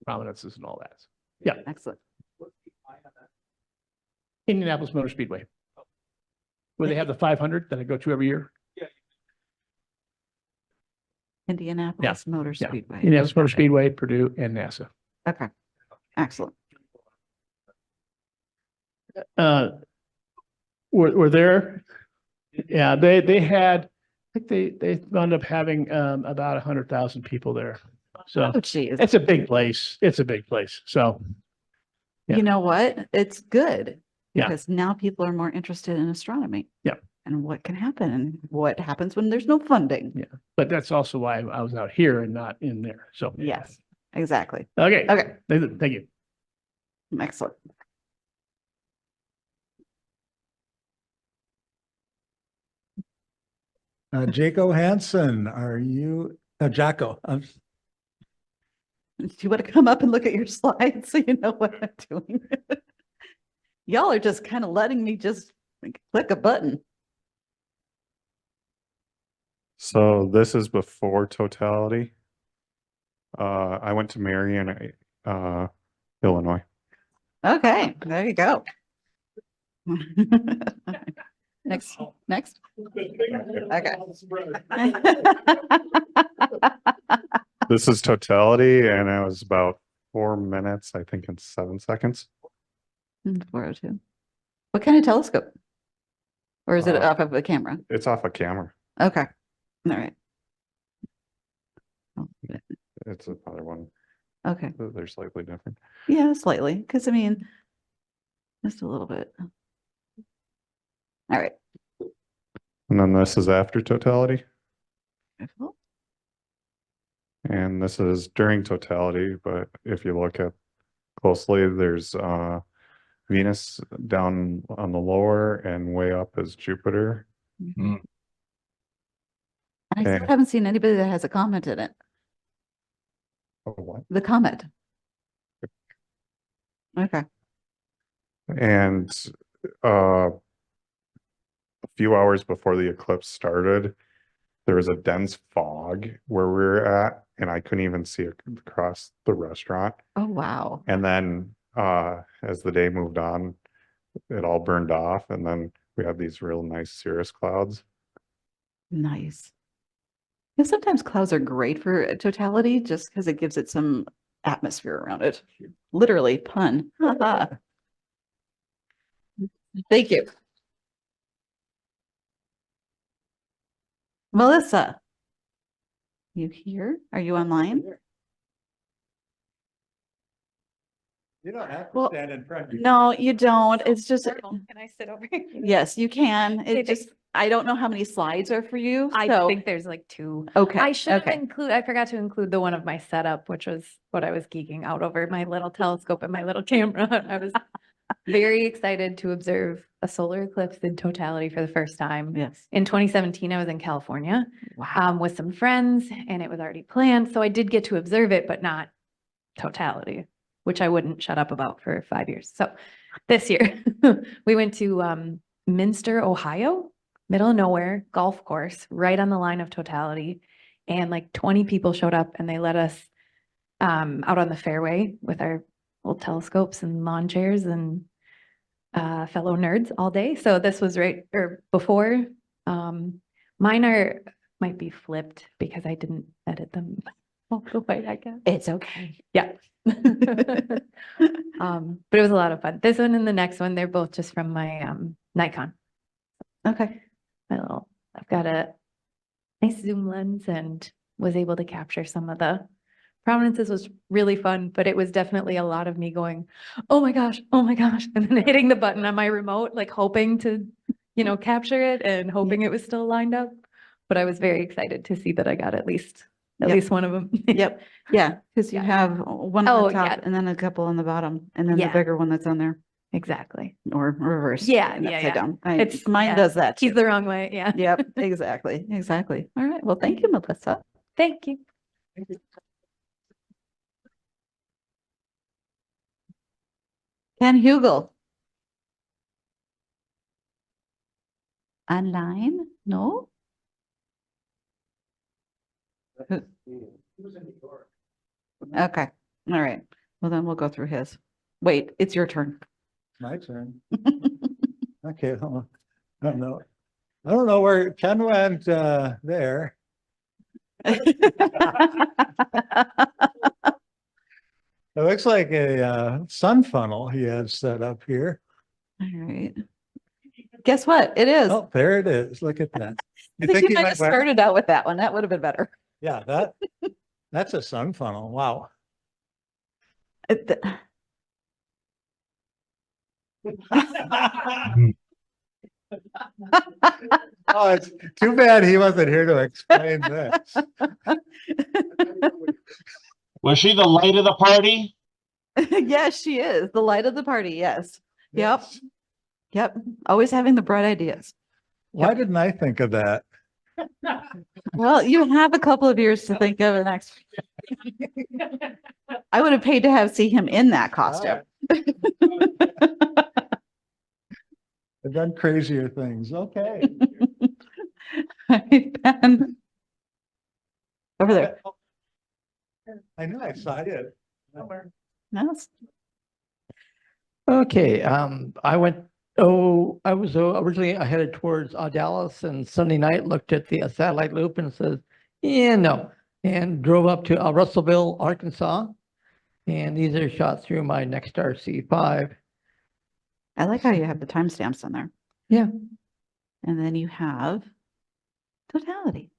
prominences and all that. Yeah, Excellent. Indianapolis Motor Speedway, where they have the 500 that I go to every year. Indianapolis Motor Yeah. Speedway. Indianapolis Motor Speedway, Purdue, and NASA. Okay, excellent. Were there? Yeah, they had. I think they wound up having about 100,000 people there. So Oh, geez. it's a big place. It's a big place. So yeah. You know what? It's good. Yeah. Because now people are more interested in astronomy. Yeah. And what can happen and what happens when there's no funding. Yeah, but that's also why I was out here and not in there. So Yes, exactly. Okay. Okay, Thank you. excellent. Jaco Hansen, are you, Jacko, Do you want to come up and look at your slides so you know what I'm doing? Y'all are just kind of letting me just click a button. So this is before totality. I went to Marion, Illinois. Okay, there you go. Next. Okay. This is totality, and it was about 4 minutes, I think, and 7 seconds. 402. What kind of telescope? Or is it off of a camera? It's off a camera. Okay, all right. Oh, It's another one. okay, They're slightly different. yeah, slightly, because I mean, just a little bit. All right. And then this is after totality, Beautiful. and this is during totality. But if you look at closely, there's Venus down on the lower, and way up is Jupiter. And I still Okay. haven't seen anybody that has a comment in it. Oh, what? The comment. Okay, And a few hours before the eclipse started, there was a dense fog where we were at, and I couldn't even see across the restaurant. oh, wow. And then as the day moved on, it all burned off, and then we had these real nice cirrus clouds. Nice. And sometimes clouds are great for totality just because it gives it some atmosphere around it. Literally, pun. Thank you. Melissa, you here? Are you online? you don't have Well, to stand in front. No, you don't. It's just, Can I sit over here? yes, you can. It It- just, I don't know how many slides are for you. I so- think there's like 2. Okay. I should have okay. I forgot to include the one of my setup, which was what I was geeking out over, my little telescope and my little camera. I was very excited to observe a solar eclipse in totality for the first time. Yes. In 2017, I was in California Wow. with some friends, and it was already planned. So I did get to observe it, but not totality, which I wouldn't shut up about for 5 years. So this year. We went to Minster, Ohio, middle of nowhere, golf course, right on the line of totality. And like 20 people showed up and they let us out on the fairway with our little telescopes and lawn chairs and fellow nerds all day. So this was right or before. Mine might be flipped because I didn't edit them all the way, I guess. It's okay. Yeah. But it was a lot of fun. This one and the next one, they're both just from my Nikon. Okay. I've got a nice zoom lens and was able to capture some of the prominences. Was really fun, but it was definitely a lot of me going, oh my gosh, and then hitting the button on my remote, like hoping to, capture it and hoping it was still lined up. But I was very excited to see that I got at least one of them. Yep. Yeah. Because you Yeah. have one on Oh, the top yeah. and then a couple on the bottom and then the Yeah. bigger one that's on there Exactly. or reverse. Yeah, and yeah, upside yeah. down. It's Mine yeah, does that. He's too. the wrong way. Yeah. Yep. Exactly. Exactly. All right. Well, thank you, Melissa. Thank you. Ken Hugel. Online? No? Okay. All right. Well, then we'll go through his. Wait, it's your turn. My turn. Okay, hold on. I don't know where Ken went, there. It looks like a sun funnel he has set up here. All right. Guess what? It is. Oh, there it is. Look at that. I think you he might went have where- started out with that one. That would have been better. Yeah, that's a sun funnel. Wow. It- Oh, it's too bad he wasn't here to explain this. Was she the light of the party? Yes, she is. The light of the party. Yes. Yep. Yep. Always having the bright ideas. Why didn't I think of that? Well, you have a couple of years to think of the next. I would have paid to see him in that costume. I've done crazier things. Okay. Ben. Over there. I know, I saw it. Yes. Okay, I was originally headed towards Dallas and Sunday night looked at the satellite loop and says, yeah, no, and drove up to Russellville, Arkansas. And these are shot through my Nexstar C5. I like how you have the timestamps in there. Yeah. And then you have totality.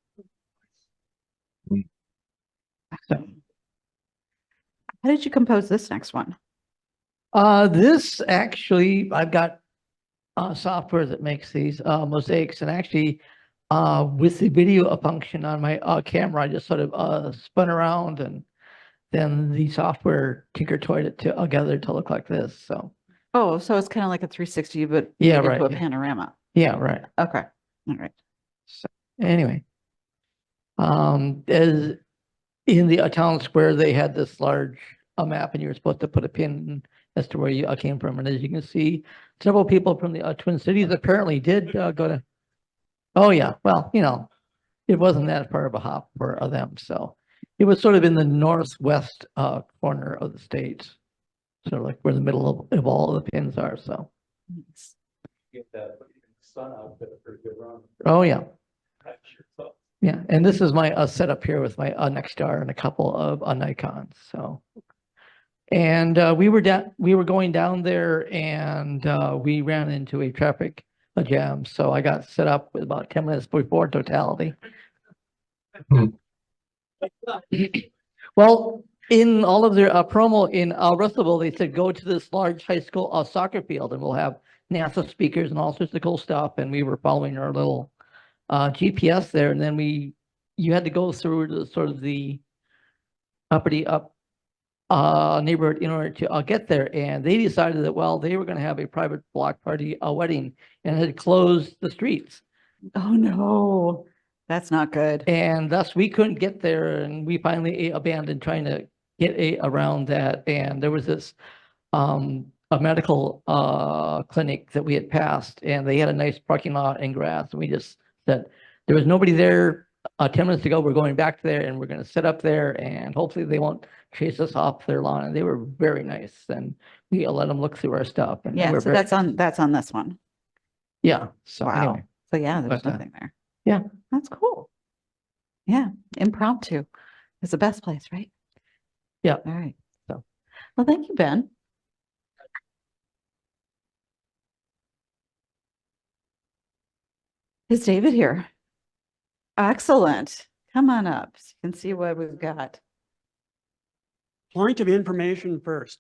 So, How did you compose this next one? this actually, I've got software that makes these mosaics, and actually with the video function on my camera, I just sort of spun around and then the software tinker-toyed it together to look like this. So Oh, so it's kind of like a 360, but Yeah, made into right. a panorama. yeah, right. Okay. All right. Anyway, as in the town square, they had this large map, and you were supposed to put a pin as to where you came from. And as you can see, several people from the Twin Cities apparently did go to. Oh yeah, well, it wasn't that far of a hop for them, so it was sort of in the northwest corner of the state, sort of like where the middle of all of the pins are. So. Get that sun out, a pretty good run. Oh yeah. Yeah, and this is my setup here with my Nexstar and a couple of Nikons. So, and we were going down there, and we ran into a traffic jam. So I got set up with about 10 minutes before totality. Well, in all of their promo in Russellville, they said go to this large high school soccer field, and we'll have NASA speakers and all sorts of cool stuff. And we were following our little GPS there, and then you had to go through the sort of the uppity up neighborhood in order to get there. And they decided that, well, they were going to have a private block party, a wedding, and had closed the streets. Oh no, that's not good. And thus we couldn't get there, and we finally abandoned trying to get around that. And there was this a medical clinic that we had passed, and they had a nice parking lot and grass. And we just said, there was nobody there 10 minutes ago. We're going back there and we're going to sit up there and hopefully they won't chase us off their lawn. And they were very nice. And we let them look through our stuff. And they Yeah, were so very that's on this one. Yeah. So Wow. anyway, So yeah, there's But, nothing there. yeah. That's cool. Yeah, impromptu is the best place, right? Yeah. All right. So. Well, thank you, Ben. Is David here? Excellent. Come on up so you can see what we've got. Point of information first.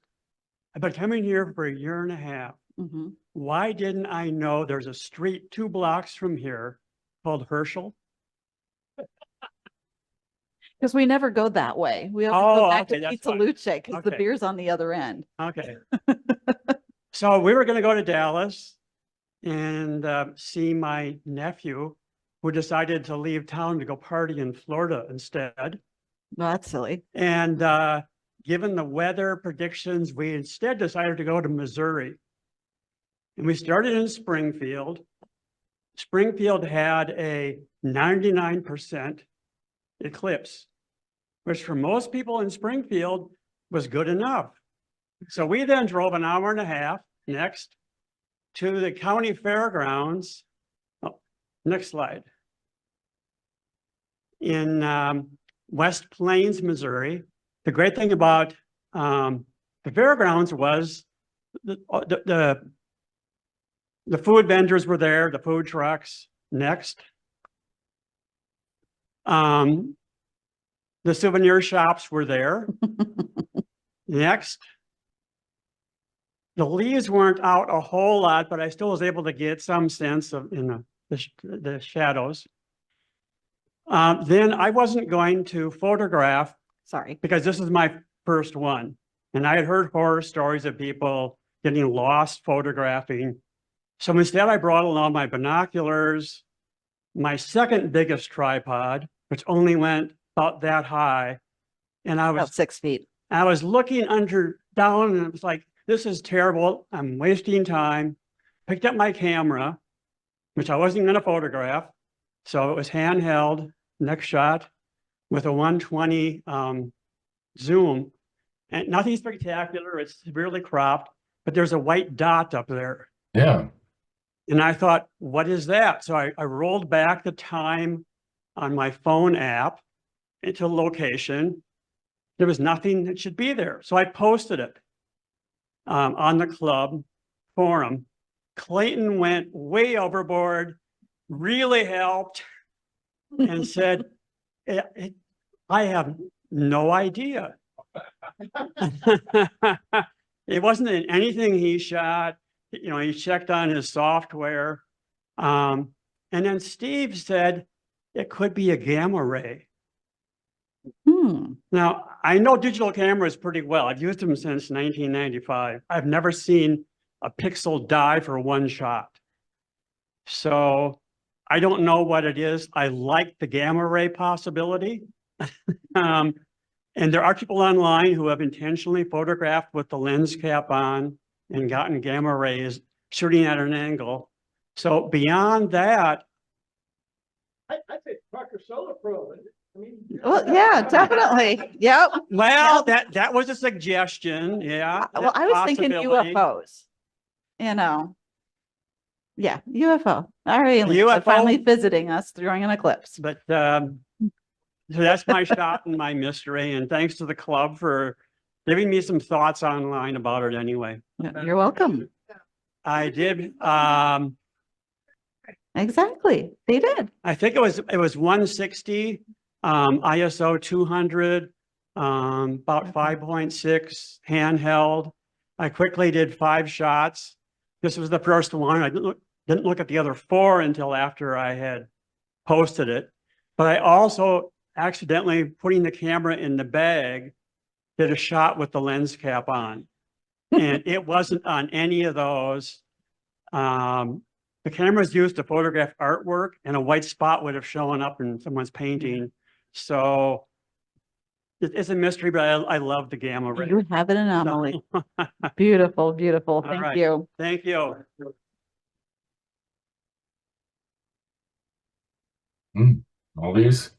I've been coming here for a year and a half. Mhm. Why didn't I know there's a street 2 blocks from here called Herschel? Because we never go that way. We always Oh, go back okay, to that's Pizza fine. Luce because the Okay. beer's on the other end. Okay. So we were going to go to Dallas and see my nephew who decided to leave town to go party in Florida instead. Well, that's silly. And given the weather predictions, we instead decided to go to Missouri. And we started in Springfield. Springfield had a 99% eclipse, which for most people in Springfield was good enough. So we then drove an hour and a half next to the county fairgrounds. Oh, next slide. In West Plains, Missouri. The great thing about the fairgrounds was the food vendors were there, the food trucks. Next. The souvenir shops were there. Next. The leaves weren't out a whole lot, but I still was able to get some sense of the shadows. Then I wasn't going to photograph. Sorry. Because this is my first one. And I had heard horror stories of people getting lost photographing. So instead I brought along my binoculars, my second biggest tripod, which only went about that high. And I was About 6 feet. I was looking down and it was like, this is terrible. I'm wasting time. Picked up my camera, which I wasn't going to photograph. So it was handheld, next shot with a 120 zoom, and nothing spectacular. It's severely cropped, but there's a white dot up there. Yeah. And I thought, what is that? So I rolled back the time on my phone app into location. There was nothing that should be there. So I posted it on the club forum. Clayton went way overboard, really helped, and said, I have no idea. It wasn't in anything he shot. You know, he checked on his software. And then Steve said, it could be a gamma ray. Now, I know digital cameras pretty well. I've used them since 1995. I've never seen a pixel die for one shot. So I don't know what it is. I like the gamma ray possibility. And there are people online who have intentionally photographed with the lens cap on and gotten gamma rays shooting at an angle. So beyond that, I'd say Parker Solar Probe. Well, yeah, definitely. Yep. well, that was a suggestion. Yeah. Well, I was thinking possibility. UFOs. You know. Yeah, UFO. Our aliens are UFO? finally visiting us during an eclipse. But so that's my shot and my mystery. And thanks to the club for giving me some thoughts online about it anyway. You're welcome. I did. Exactly. They did. I think it was 160, ISO 200, about 5.6 handheld. I quickly did 5 shots. This was the first one. I didn't look at the other 4 until after I had posted it. But I also accidentally, putting the camera in the bag, did a shot with the lens cap on. And it wasn't on any of those. The camera is used to photograph artwork, and a white spot would have shown up in someone's painting. So It's a mystery, but I love the gamma ray. You have an anomaly. So- Beautiful, beautiful. All Thank right. you. Thank you. All these?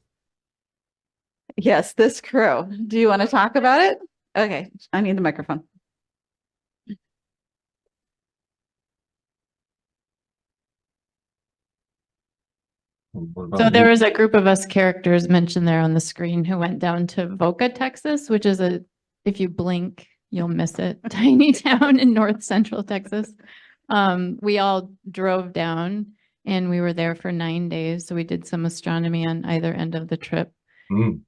Yes, this crew. Do you want to talk about it? Okay, I need the microphone. What So about there you? was a group of us characters mentioned there on the screen who went down to Boca, Texas, which is if you blink, you'll miss it, tiny town in north central Texas. We all drove down and we were there for 9 days. So we did some astronomy on either end of the trip. Mm.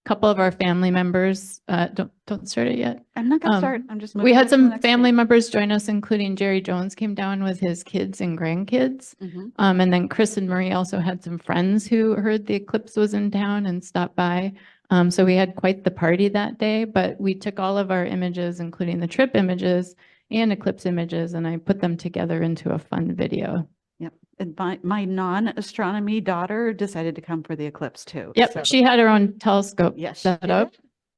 Couple of our family members, don't start it yet. I'm not gonna Um, start. I'm just. We moving on had to the some next family page. members join us, including Jerry Jones came down with his kids and grandkids. Mhm. And then Chris and Marie also had some friends who heard the eclipse was in town and stopped by. So we had quite the party that day, but we took all of our images, including the trip images and eclipse images, and I put them together into a fun video. Yep. And my non-astronomy daughter decided to come for the eclipse too. Yep, So- she had her own telescope Yes. she set did. up.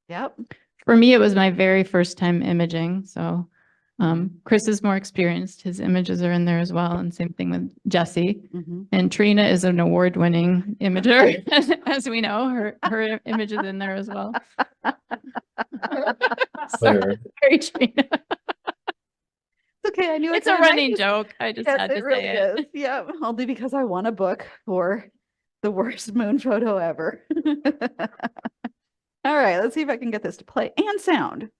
Yep. For me, it was my very first time imaging, so Chris is more experienced. His images are in there as well, and same thing with Jesse. Mhm. And Trina is an award-winning imager, as we know. Her image is in there as well. There. Sorry, Trina. It's okay. I knew It's it a kinda running nice. joke. I just Yes, had to it really say it. is. Yeah, only because I won a book for the worst moon photo ever. All right, let's see if I can get this to play and sound.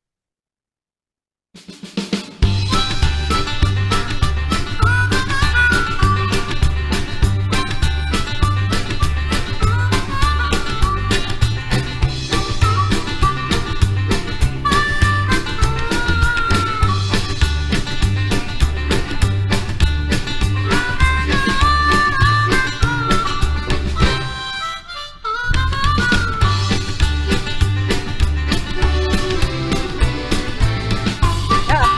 Yeah.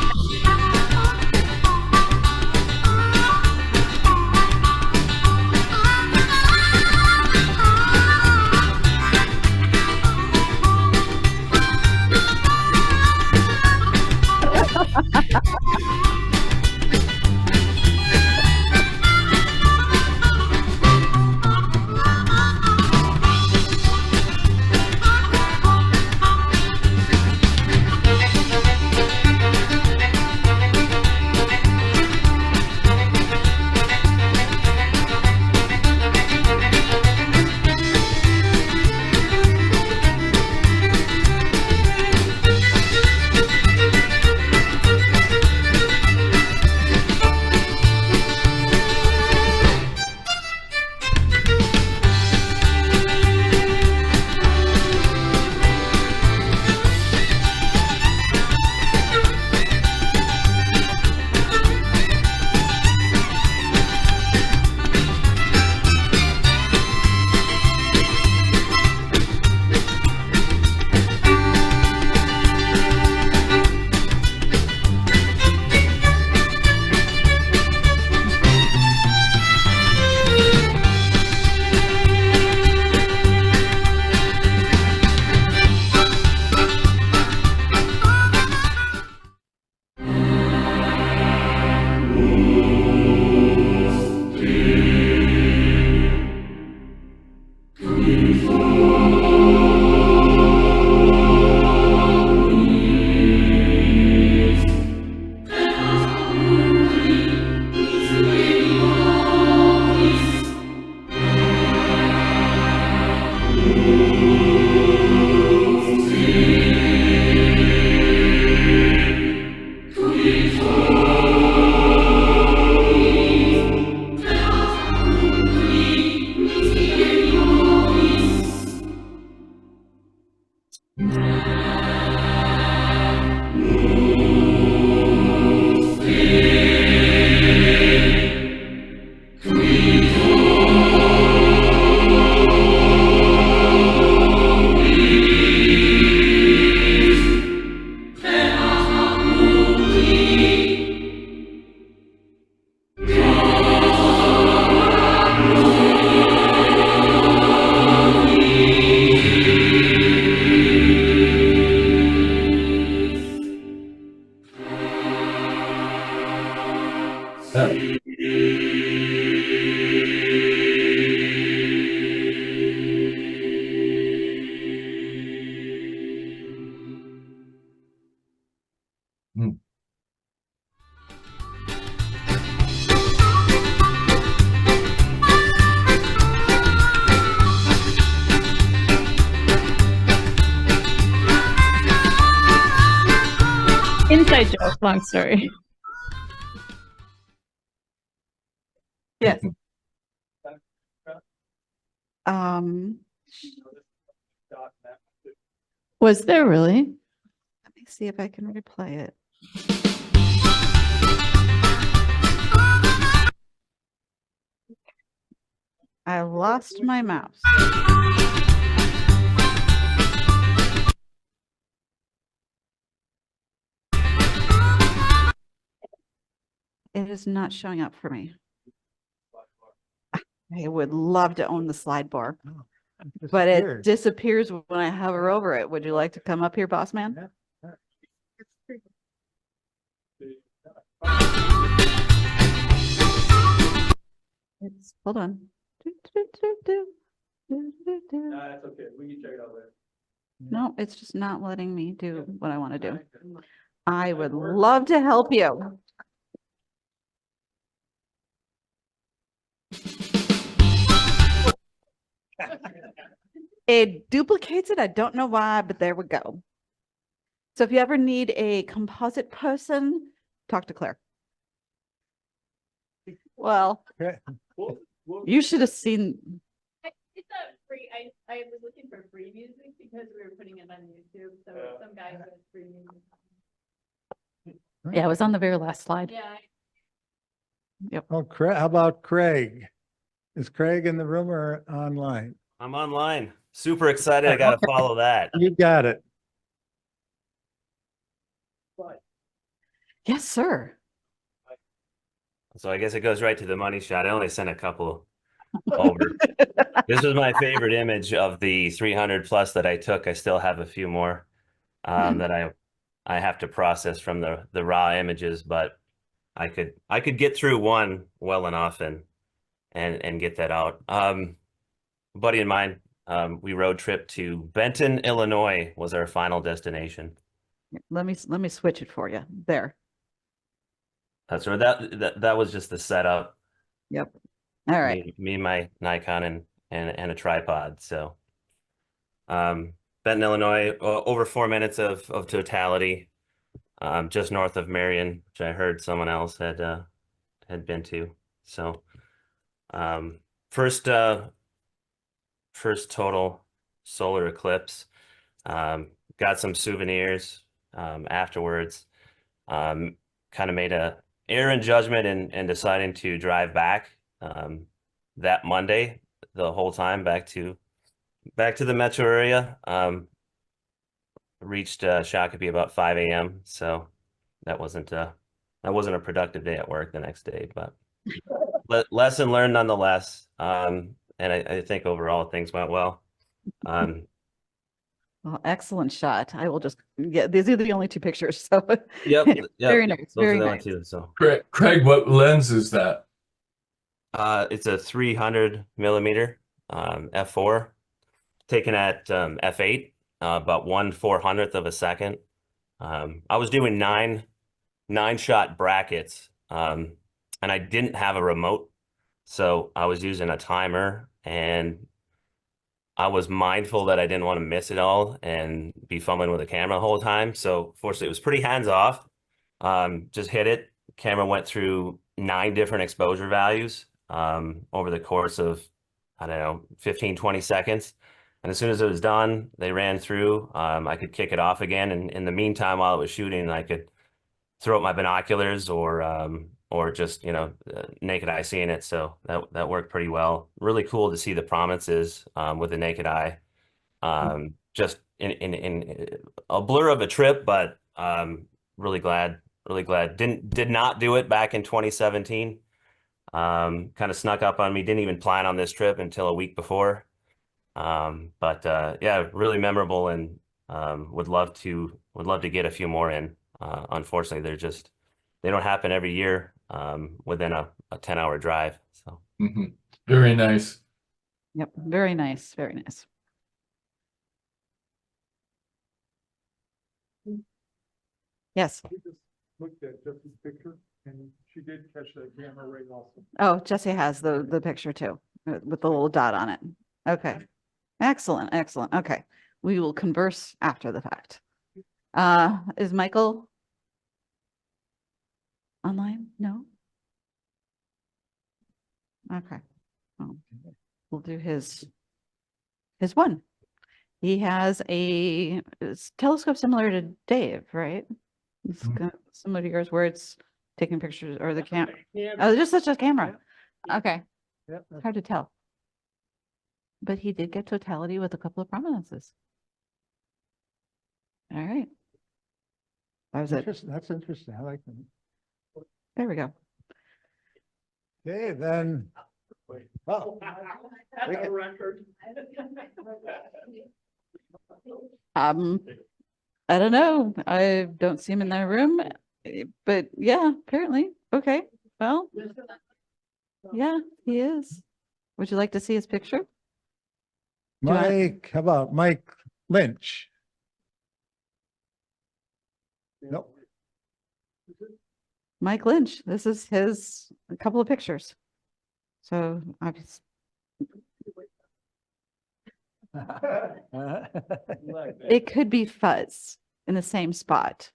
Inside joke, long story. Yes. Um, Was there really? let me see if I can replay it. I lost my mouse. It is not showing up for me. I would love to own the slide bar, but it disappears when I hover over it. Would you like to come up here, boss man? It's, hold on. That's okay. We can check it out later. No, it's just not letting me do what I want to do. I would love to help you. It duplicates it. I don't know why, but there we go. So if you ever need a composite person, talk to Claire. Well, Okay. you should have seen. It's a free, I was looking for free music because we were putting it on YouTube, so some guy who has free music. Yeah, it was on the very last slide. Yeah. Yep. Oh, Craig, how about Craig? Is Craig in the room or online? I'm online. Super excited. I got to follow that. You got it. Yes, sir. So I guess it goes right to the money shot. I only sent a couple over. This was my favorite image of the 300 plus that I took. I still have a few more that I have to process from the raw images, but I could get through one well enough and get that out. A buddy of mine, we road trip to Benton, Illinois was our final destination. Let me switch it for you. There. That's right. That was just the setup. Yep. All right. Me my Nikon and a tripod. So, Benton, Illinois, over 4 minutes of totality, just north of Marion, which I heard someone else had been to. So, first total solar eclipse. Got some souvenirs afterwards. Kind of made a error in judgment in deciding to drive back that Monday the whole time back to the metro area. Reached Shakopee about 5 a.m. So that wasn't a productive day at work the next day, but lesson learned nonetheless. And I think overall things went well. Well, excellent shot. I will just these are the only two pictures. So Yep. Very nice. Those Very are the only nice. two, so Craig, what lens is that? it's a 300 millimeter f4 taken at f8, about 1/400th of a second. I was doing nine shot brackets, and I didn't have a remote, so I was using a timer, and I was mindful that I didn't want to miss it all and be fumbling with the camera the whole time. So fortunately, it was pretty hands off. Just hit it. Camera went through 9 different exposure values over the course of, I don't know, 15, 20 seconds. And as soon as it was done, they ran through. I could kick it off again. And in the meantime, while it was shooting, I could throw up my binoculars or just, naked eye seeing it. So that worked pretty well. Really cool to see the prominences with the naked eye. Just in a blur of a trip, but really glad. Did not do it back in 2017. Kind of snuck up on me. Didn't even plan on this trip until a week before. But yeah, really memorable, and would love to get a few more in. Unfortunately, they don't happen every year. within a 10-hour drive. So Very nice. Yep, very nice, very nice. Yes. Looked at Jesse's picture and she did catch the camera ray also. Oh, Jesse has the picture too, with the little dot on it. Okay. Excellent, excellent. Okay. We will converse after the fact. Is Michael online? No? Okay. Well, we'll do his one. He has a telescope similar to Dave, right? It's similar to yours where it's taking pictures or the camera. Oh, just such a camera. Okay. Yep. It's hard to tell. But he did get totality with a couple of prominences. All right. That was it. That's interesting. I like them. There we go. Okay, then. Oh. That's a record. I don't know. I don't see him in that room, but yeah, apparently. Okay. Well, yeah, he is. Would you like to see his picture? you want- Mike, how about Mike Lynch? Nope. Mike Lynch. This is a couple of pictures. So obviously. It could be fuzz in the same spot.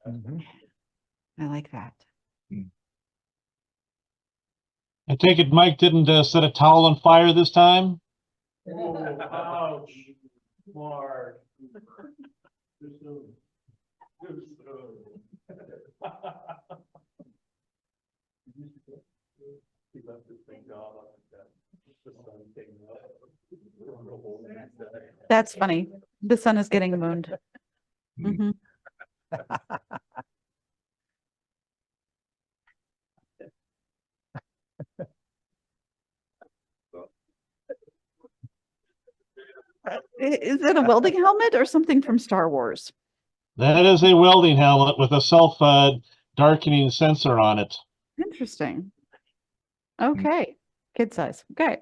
I like that. I take it Mike didn't set a towel on fire this time? Oh, ouch. Mark. That's funny. The sun is getting mooned. Mhm. Is it a welding helmet or something from Star Wars? That is a welding helmet with a self darkening sensor on it. Interesting. Okay. Kid size. Okay.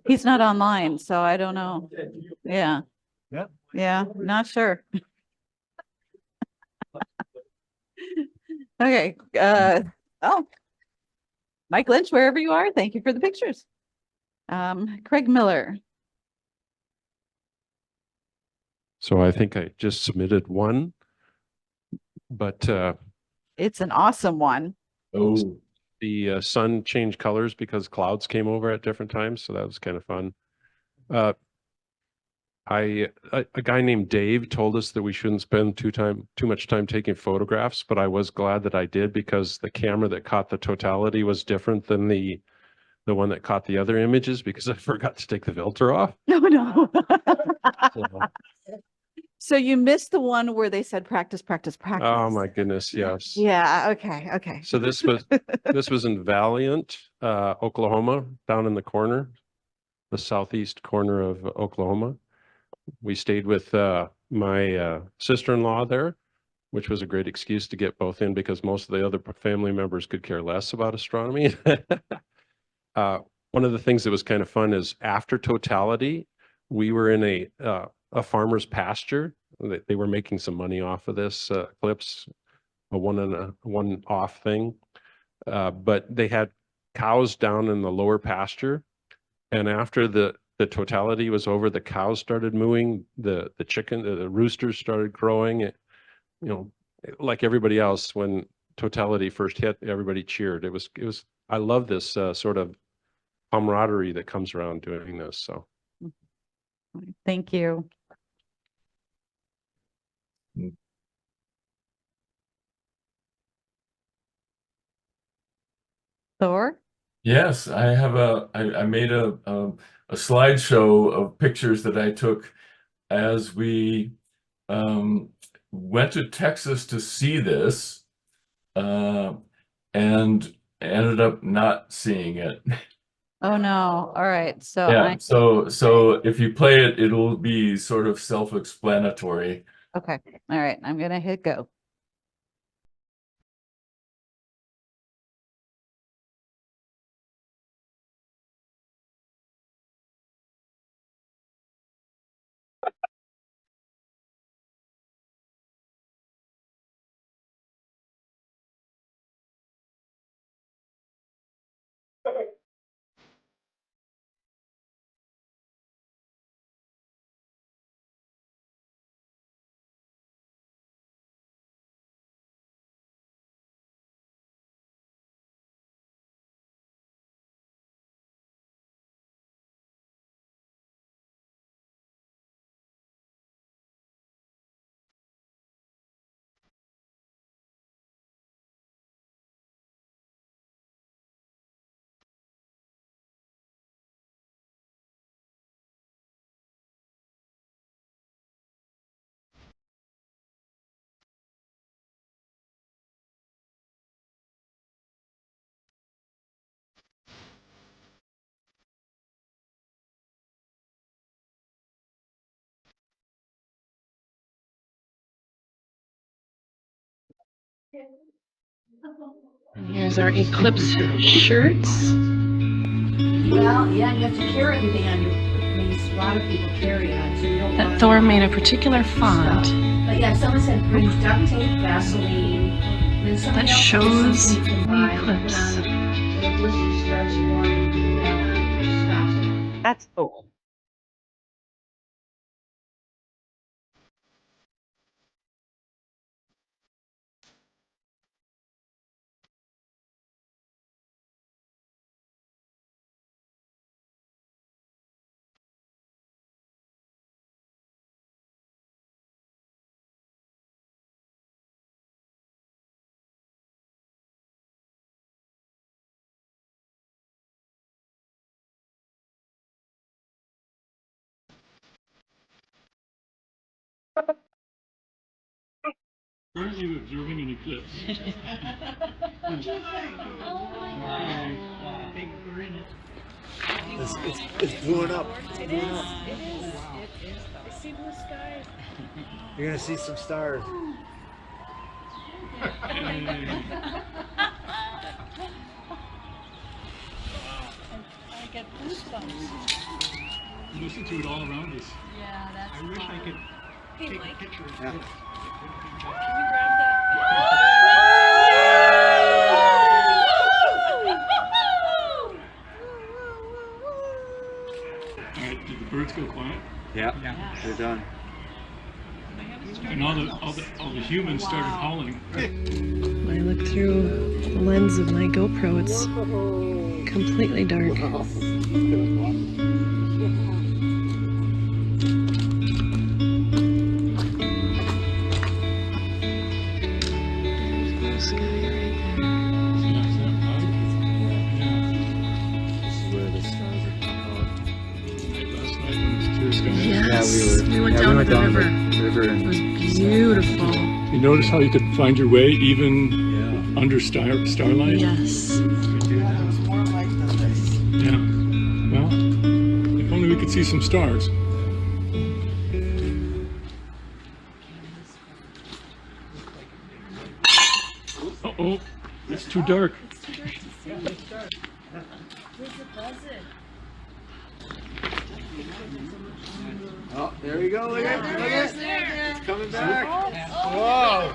He's not online, so I don't know. Yeah. Yep. Yeah, not sure. Okay. Oh, Mike Lynch, wherever you are, thank you for the pictures. Craig Miller. So I think I just submitted one, but It's an awesome one. Oh, the sun changed colors because clouds came over at different times, so that was kind of fun. A guy named Dave told us that we shouldn't spend too much time taking photographs, but I was glad that I did because the camera that caught the totality was different than the one that caught the other images because I forgot to take the filter off. No, no. So, So you missed the one where they said practice, practice, practice. oh my goodness, yes. Yeah, okay, okay. So this was in Valiant, Oklahoma, down in the corner, the southeast corner of Oklahoma. We stayed with my sister-in-law there, which was a great excuse to get both in because most of the other family members could care less about astronomy. One of the things that was kind of fun is after totality, we were in a farmer's pasture. They were making some money off of this eclipse, a one-off thing. But they had cows down in the lower pasture. And after the totality was over, the cows started mooing, the roosters started crowing. You know, like everybody else, when totality first hit, everybody cheered. It was, I love this sort of camaraderie that comes around doing this. So. Thank you. Thor? yes, I have I made a slideshow of pictures that I took as we went to Texas to see this and ended up not seeing it. Oh, no. All right. So Yeah, so if you play it, it'll be sort of self-explanatory. okay. All right. I'm going to hit go. Here's our eclipse shirts. Well, yeah, you have to carry everything on you. I mean, a lot of people carry on, so you don't That want Thor made a particular font But yeah, someone said bring duct tape, Vaseline. And then somebody that else said shows something you can buy the to put eclipse. on when the blizzard starts, you want to stop it. That's cool. Currently observing an eclipse. It's blowing up. It's blowing up. I see blue sky. You're gonna see some stars. I get goosebumps. Listen to it all around us. Yeah, that's I wish I could Hey, take a Mike, picture of Yeah. it. can you grab that? All right, did the birds go quiet? Yeah, they're done. And all the humans started howling. When I look through the lens of my GoPro, it's completely dark. There's blue sky right This is where the stars are coming out. Last night when it was clear sky. there. Yes, we went down to the river. river It was beautiful. You notice how you could find your way even under starlight? Yes. Yeah. Well, if only we could see some stars. Uh-oh, it's too dark. Oh, there we go. Look at it. It's coming back. Whoa.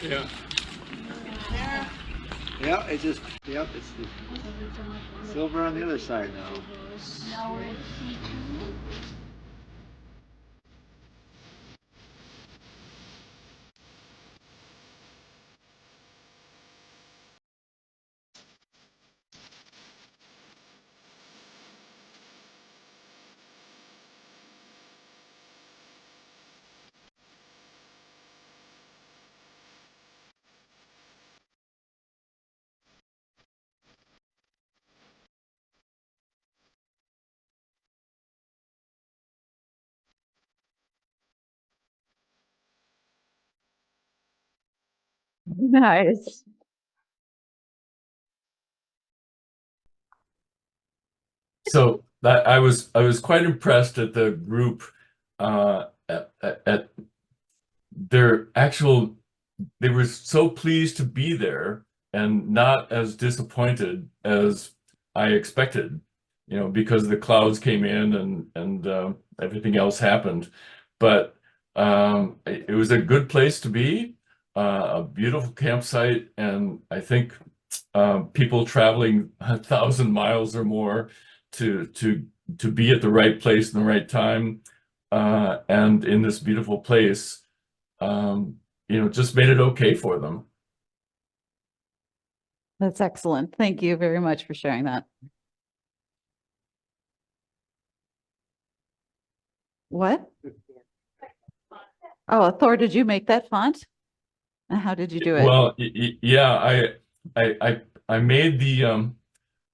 Yeah. Yeah, it's the silver on the other side now. Nice. So that I was quite impressed at the group at their actual. They were so pleased to be there and not as disappointed as I expected, you know, because the clouds came in and everything else happened. But it was a good place to be, a beautiful campsite, and I think people traveling 1,000 miles or more to be at the right place in the right time and in this beautiful place, you know, just made it okay for them. That's excellent. Thank you very much for sharing that. What? Oh, Thor, did you make that font? And how did you do it? Well, yeah, I made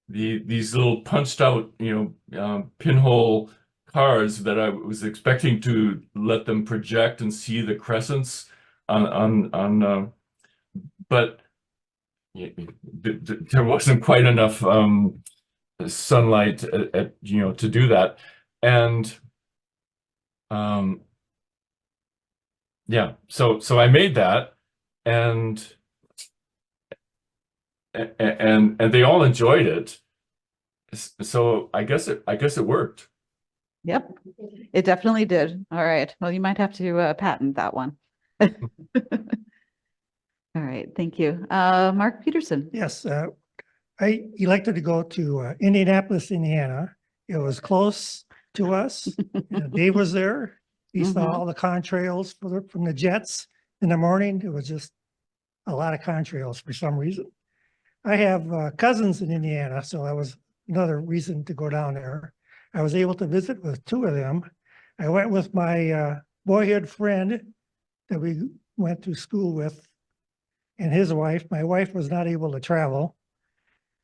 these little punched out, you know, pinhole cards that I was expecting to let them project and see the crescents on but there wasn't quite enough sunlight you know, to do that. And yeah, so I made that, and they all enjoyed it. So I guess it worked. Yep, it definitely did. All right. Well, you might have to patent that one. All right. Thank you. Mark Peterson. Yes, I elected to go to Indianapolis, Indiana. It was close to us. Dave was there. He saw all the contrails from the jets in the morning. It was just a lot of contrails for some reason. I have cousins in Indiana, so that was another reason to go down there. I was able to visit with two of them. I went with my boyhood friend that we went to school with and his wife. My wife was not able to travel.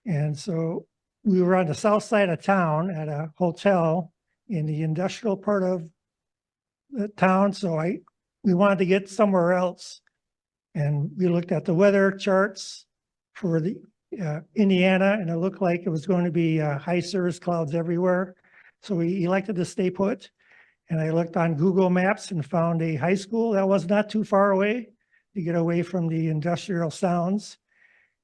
And so we were on the south side of town at a hotel in the industrial part of the town. So we wanted to get somewhere else. And we looked at the weather charts for the Indiana, and it looked like it was going to be high cirrus clouds everywhere. So we elected to stay put. And I looked on Google Maps and found a high school that was not too far away to get away from the industrial sounds.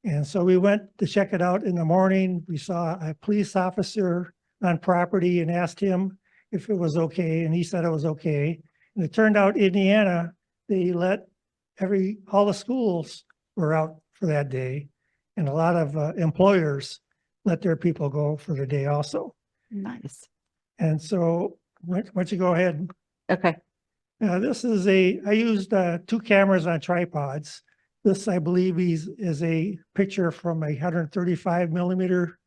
And so we went to check it out in the morning. We saw a police officer on property and asked him if it was okay, and he said it was okay. And it turned out Indiana, they let all the schools were out for that day, and a lot of employers let their people go for the day also. Nice. And so why don't you go ahead? Okay. This is I used 2 cameras on tripods. This, I believe, is a picture from a 135 millimeter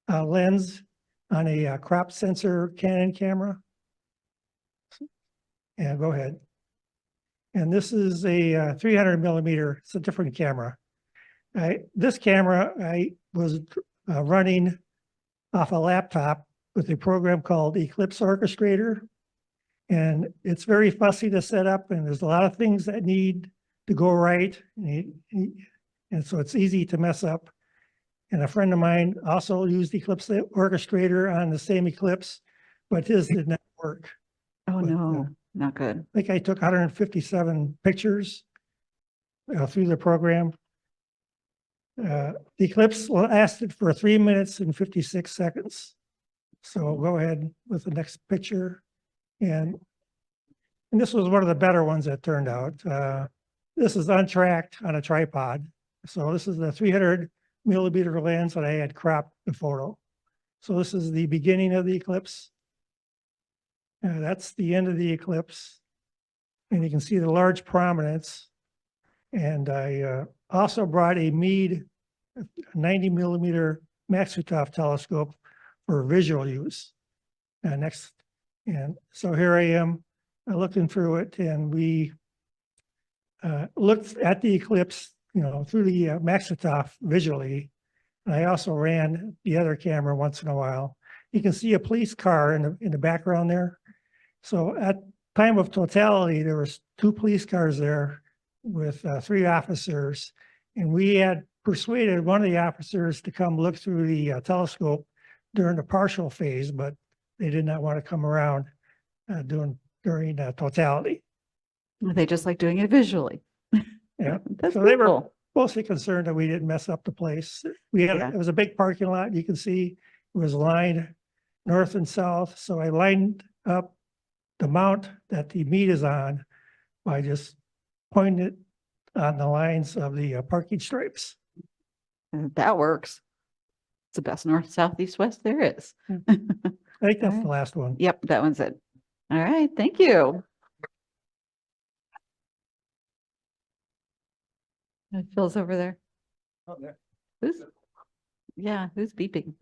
lens on a crop sensor Canon camera. Yeah, go ahead. And this is a 300 millimeter. It's a different camera. This camera I was running off a laptop with a program called Eclipse Orchestrator. And it's very fussy to set up, and there's a lot of things that need to go right. And so it's easy to mess up. And a friend of mine also used Eclipse Orchestrator on the same Eclipse, but his did not work. Oh, no, not good. I think I took 157 pictures through the program. The Eclipse lasted for 3 minutes and 56 seconds. So go ahead with the next picture. And this was one of the better ones that turned out. This is untracked on a tripod. So this is the 300 millimeter lens that I had cropped the photo. So this is the beginning of the eclipse. That's the end of the eclipse. And you can see the large prominence. And I also brought a Meade 90 millimeter Maxutov telescope for visual use. Next. And so here I am looking through it, and we looked at the eclipse, through the Maxutov visually. And I also ran the other camera once in a while. You can see a police car in the background there. So at time of totality, there was 2 police cars there with 3 officers, and we had persuaded one of the officers to come look through the telescope during the partial phase, but they did not want to come around during totality. They just like doing it visually. Yeah. That's So they were cool. mostly concerned that we didn't mess up the place. We had, Yeah. it was a big parking lot. You can see it was lined north and south. So I lined up the mount that the meet is on by just pointing it on the lines of the parking stripes. That works. It's the best north, south, east, west there is. I think that's the last one. Yep, that one's it. All right, thank you. Phil's over there. Oh, there. Who's? Yeah, who's beeping?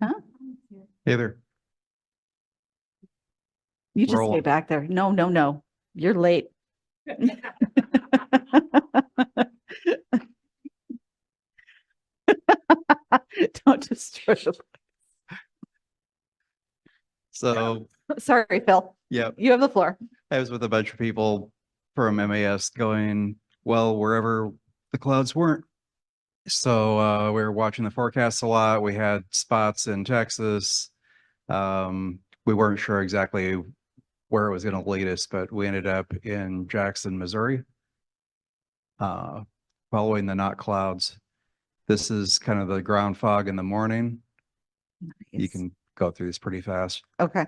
Huh? Hey there. You just Roll. stay back there. No, no, no. You're late. Don't destroy the. So, Sorry, Phil. yeah, You have the floor. I was with a bunch of people from MAS going, well, wherever the clouds weren't. So, we were watching the forecast a lot. We had spots in Texas. We weren't sure exactly where it was going to lead us, but we ended up in Jackson, Missouri, following the not clouds. This is kind of the ground fog in the morning. You Nice. can go through this pretty fast. Okay.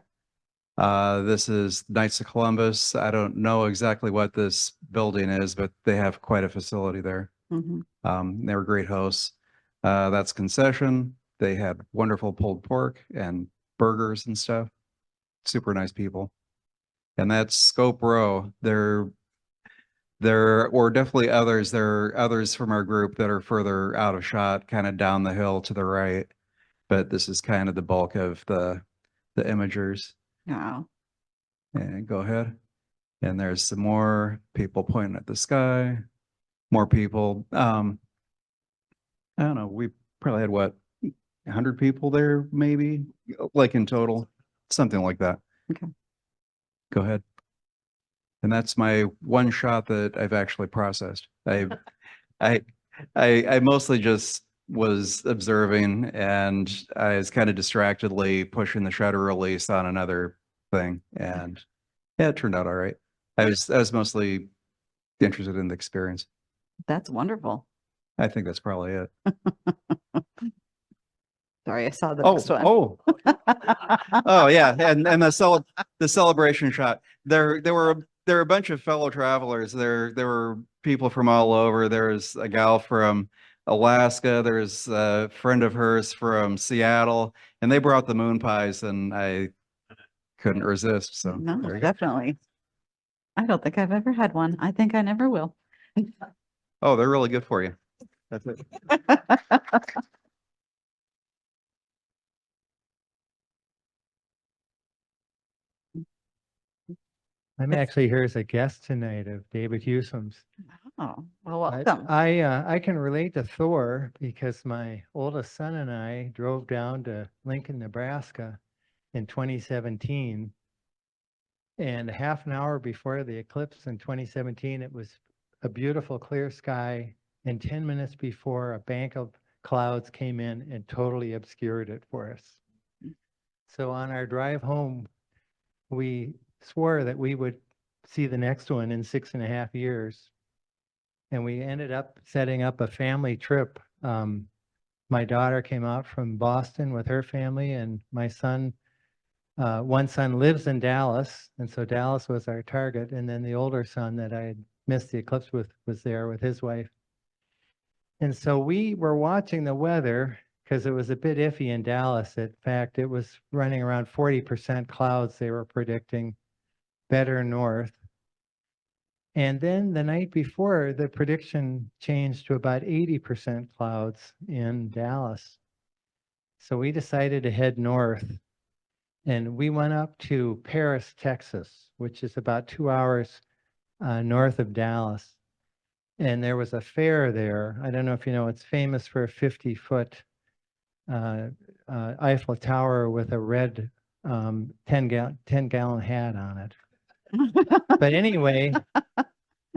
This is Knights of Columbus. I don't know exactly what this building is, but they have quite a facility there. Mhm. They were great hosts. That's concession. They had wonderful pulled pork and burgers and stuff. Super nice people. And that's Scope Row. There were definitely others. There are others from our group that are further out of shot, kind of down the hill to the right. But this is kind of the bulk of the imagers. Wow. And go ahead. And there's some more people pointing at the sky. More people. I don't know. We probably had what, 100 people there, maybe, like in total, something like that. Okay. Go ahead. And that's my one shot that I've actually processed. I mostly just was observing, and I was kind of distractedly pushing the shutter release on another thing, and yeah, it turned out all right. I was mostly interested in the experience. That's wonderful. I think that's probably it. Sorry, I saw the next one. Oh yeah, and the celebration shot. There were a bunch of fellow travelers. There were people from all over. There was a gal from Alaska. There's a friend of hers from Seattle, and they brought the moon pies, and I couldn't resist. So No, there you go. definitely. I don't think I've ever had one. I think I never will. Oh, they're really good for you. That's it. I'm actually here as a guest tonight of David Hewsom's. Oh, well, welcome. I can relate to Thor because my oldest son and I drove down to Lincoln, Nebraska in 2017. And half an hour before the eclipse in 2017, it was a beautiful clear sky. And 10 minutes before, a bank of clouds came in and totally obscured it for us. So on our drive home, we swore that we would see the next one in 6.5 years. And we ended up setting up a family trip. My daughter came out from Boston with her family, and my son, one son lives in Dallas. And so Dallas was our target. And then the older son that I had missed the eclipse with was there with his wife. And so we were watching the weather because it was a bit iffy in Dallas. In fact, it was running around 40% clouds they were predicting, better north. And then the night before, the prediction changed to about 80% clouds in Dallas. So we decided to head north. And we went up to Paris, Texas, which is about 2 hours north of Dallas. And there was a fair there. I don't know if you know, it's famous for a 50-foot Eiffel Tower with a red 10-gallon hat on it. But anyway,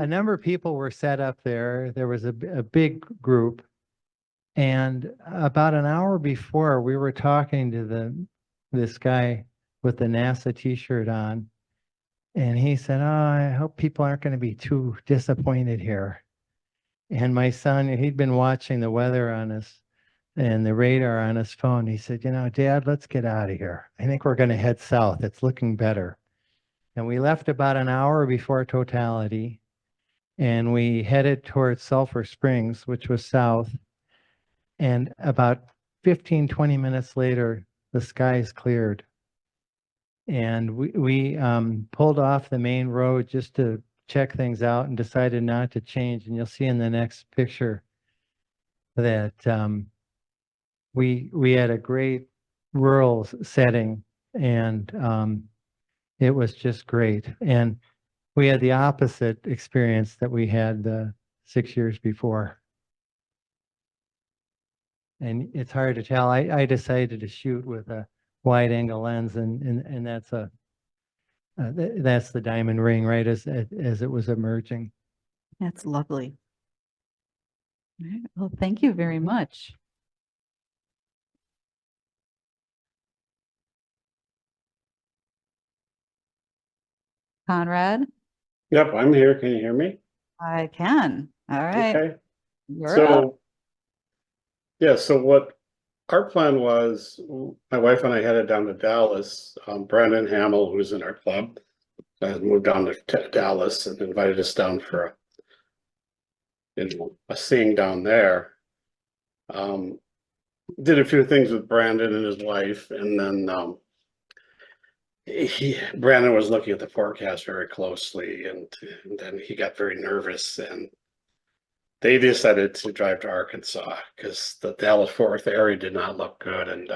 a number of people were set up there. There was a big group. And about an hour before, we were talking to this guy with the NASA t-shirt on. And he said, "Oh, I hope people aren't going to be too disappointed here." And my son, he'd been watching the weather on us and the radar on his phone. He said, "Dad, let's get out of here. I think we're going to head south. It's looking better." And we left about an hour before totality. And we headed towards Sulphur Springs, which was south. And about 15, 20 minutes later, the skies cleared. And we pulled off the main road just to check things out and decided not to change. And you'll see in the next picture that we had a great rural setting, and it was just great. And we had the opposite experience that we had 6 years before. And it's hard to tell. I decided to shoot with a wide angle lens, and that's the diamond ring right as it was emerging. That's lovely. All right, well, thank you very much. Conrad, Yep, I'm here. Can you hear me? I can. All right. Okay. You're up. So, yeah, so what our plan was, my wife and I headed down to Dallas. Brandon Hamill, who's in our club, moved down to Dallas and invited us down for a seeing down there. Did a few things with Brandon and his wife, and then Brandon was looking at the forecast very closely, and then he got very nervous, and they decided to drive to Arkansas because the Dallas-Fort Worth area did not look good. And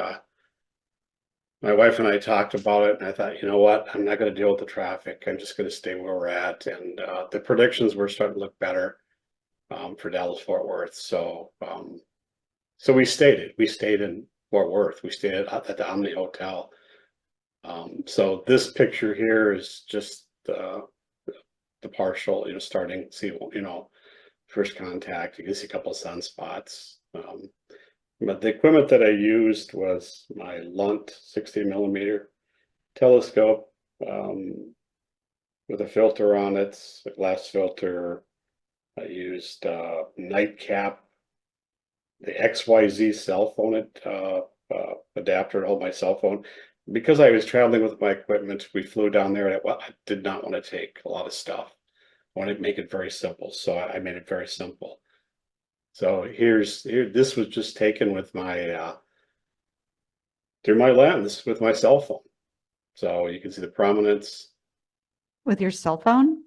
my wife and I talked about it, and I thought, you know what, I'm not going to deal with the traffic. I'm just going to stay where we're at. And the predictions were starting to look better for Dallas-Fort Worth. So we stayed in Fort Worth. We stayed at the Omni Hotel. So this picture here is just the partial, starting, see, first contact. You can see a couple of sunspots. But the equipment that I used was my Lunt 60mm telescope with a filter on it, a glass filter. I used Nightcap, the XYZ cell phone adapter to hold my cell phone. Because I was traveling with my equipment, we flew down there, and I did not want to take a lot of stuff. I wanted to make it very simple, so I made it very simple. So this was just taken with my through my lens with my cell phone. So you can see the prominence With your cell phone?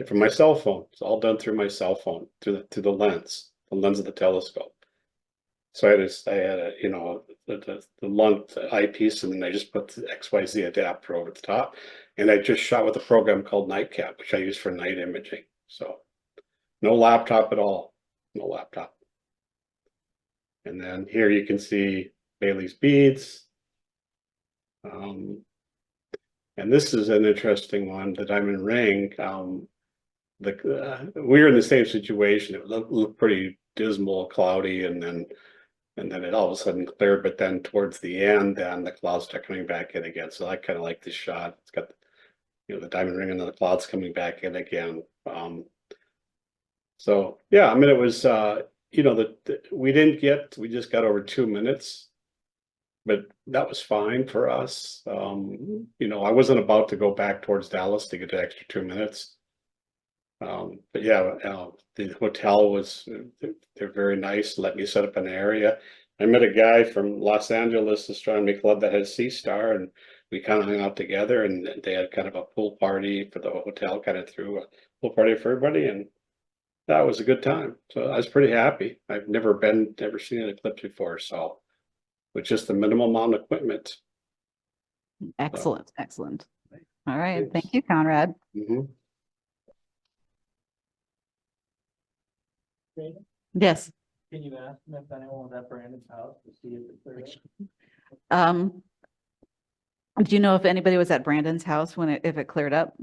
from my cell phone. It's all done through my cell phone, through the lens of the telescope. So I had a the Lunt eyepiece, and then I just put the XYZ adapter over the top, and I just shot with a program called Nightcap, which I use for night imaging. So no laptop at all, no laptop. And then here you can see Bailey's beads. And this is an interesting one, the diamond ring. We were in the same situation. It looked pretty dismal, cloudy, and then it all of a sudden cleared. But then towards the end, then the clouds start coming back in again. So I kind of like this shot. It's got the diamond ring and then the clouds coming back in again. So yeah, I mean, it was we just got over 2 minutes, but that was fine for us. I wasn't about to go back towards Dallas to get the extra 2 minutes. But yeah, the hotel they're very nice, let me set up an area. I met a guy from Los Angeles Astronomy Club that has C-Star, and we kind of hung out together, and they had kind of a pool party for the hotel, kind of threw a pool party for everybody, and that was a good time. So I was pretty happy. I've never seen an eclipse before, so with just the minimal amount of equipment. Excellent, excellent. All right, thank you, Conrad. Yes. Can you ask them if anyone was at Brandon's house to see if it cleared Do you know if anybody was at Brandon's house if it cleared up?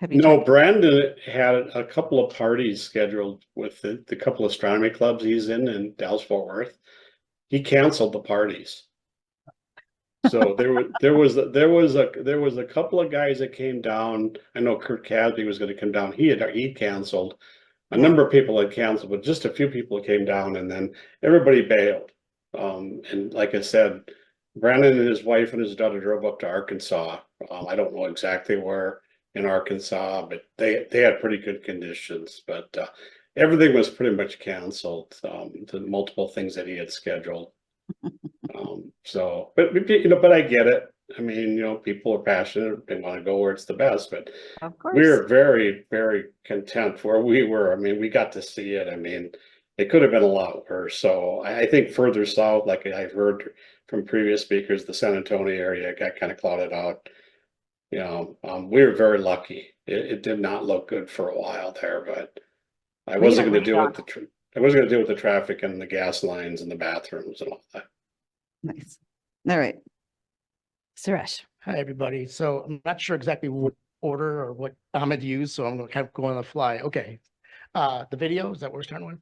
Have you No, checked? Brandon had a couple of parties scheduled with the couple astronomy clubs he's in Dallas Fort Worth. He canceled the parties. So there was a couple of guys that came down. I know Kurt Casby was going to come down. He canceled. A number of people had canceled, but just a few people came down, and then everybody bailed. And like I said, Brandon and his wife and his daughter drove up to Arkansas. I don't know exactly where in Arkansas, but they had pretty good conditions. But everything was pretty much canceled. The multiple things that he had scheduled. But I get it. I mean, people are passionate. They want to go where it's the best, but Of course. we're very, very content where we were. I mean, we got to see it. I mean, it could have been a lot worse. So I think further south, like I've heard from previous speakers, the San Antonio area got kind of clouded out. We were very lucky. It did not look good for a while there, but I wasn't going to deal with I wasn't going to deal with the traffic and the gas lines and the bathrooms and all that. Nice. All right. Suresh. Hi, everybody. So I'm not sure exactly what order or what Ahmed used, so I'm going to kind of go on the fly. Okay. The video, is that what we're starting with?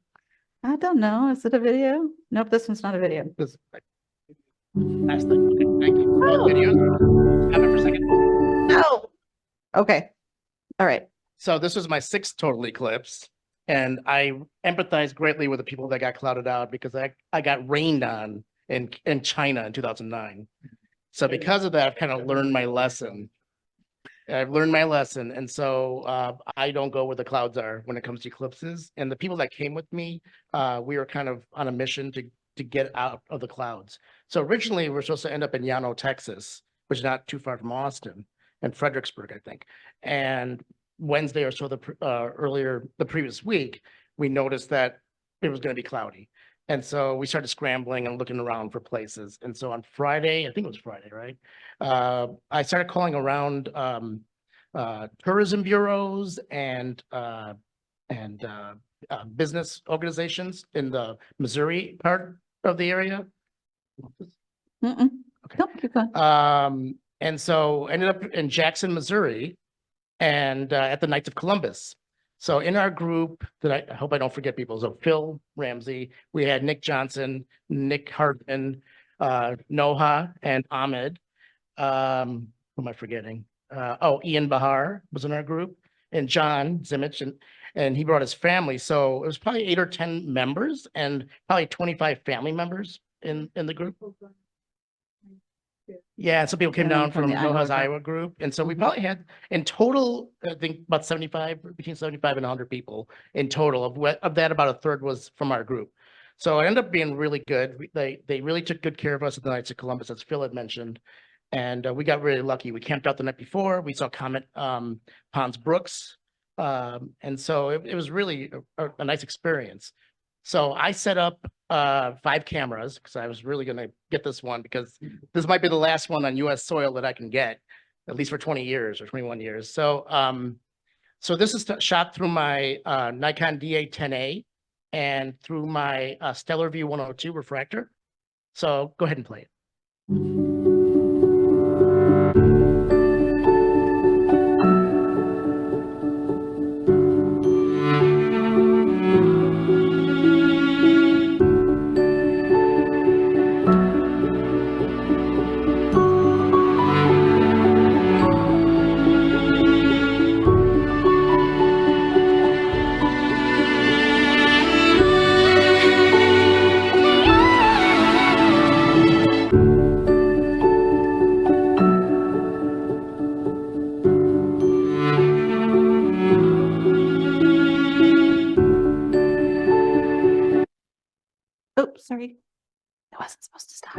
I don't know. Is it a video? Nope, this one's not a video. Last thing. Okay, thank you. Oh. Videos. Have it for a second. No. Okay. All right. So this was my 6th total eclipse, and I empathize greatly with the people that got clouded out because I got rained on in China in 2009. So because of that, I've kind of learned my lesson. And so I don't go where the clouds are when it comes to eclipses. And the people that came with me, we were kind of on a mission to get out of the clouds. So originally we were supposed to end up in Llano, Texas, which is not too far from Austin, and Fredericksburg, I think. And Wednesday or so earlier the previous week, we noticed that it was going to be cloudy. And so we started scrambling and looking around for places. And so on Friday, I think it was Friday, right? I started calling around tourism bureaus and business organizations in the Missouri part of the area. Okay. Nope, keep going. And so ended up in Jackson, Missouri, and at the Knights of Columbus. So in our group, that I hope I don't forget people. So Phil Ramsey, we had Nick Johnson, Nick Hartman, Noha, and Ahmed. Who am I forgetting? Ian Bahar was in our group, and John Zimmich, and he brought his family. So it was probably 8 or 10 members, and probably 25 family members in the group. Yeah, some people came down from Noha's Iowa group. And so we probably had in total, I think about between 75 and 100 people in total. Of that, about a third was from our group. So it ended up being really good. They really took good care of us at the Knights of Columbus, as Phil had mentioned. And we got really lucky. We camped out the night before. We saw Comet Ponds Brooks. And so it was really a nice experience. So I set up 5 cameras because I was really going to get this one because this might be the last one on US soil that I can get, at least for 20 years or 21 years. So so this is shot through my Nikon D810A and through my Stellar View 102 refractor. So go ahead and play it. Oops, sorry. I wasn't supposed to stop.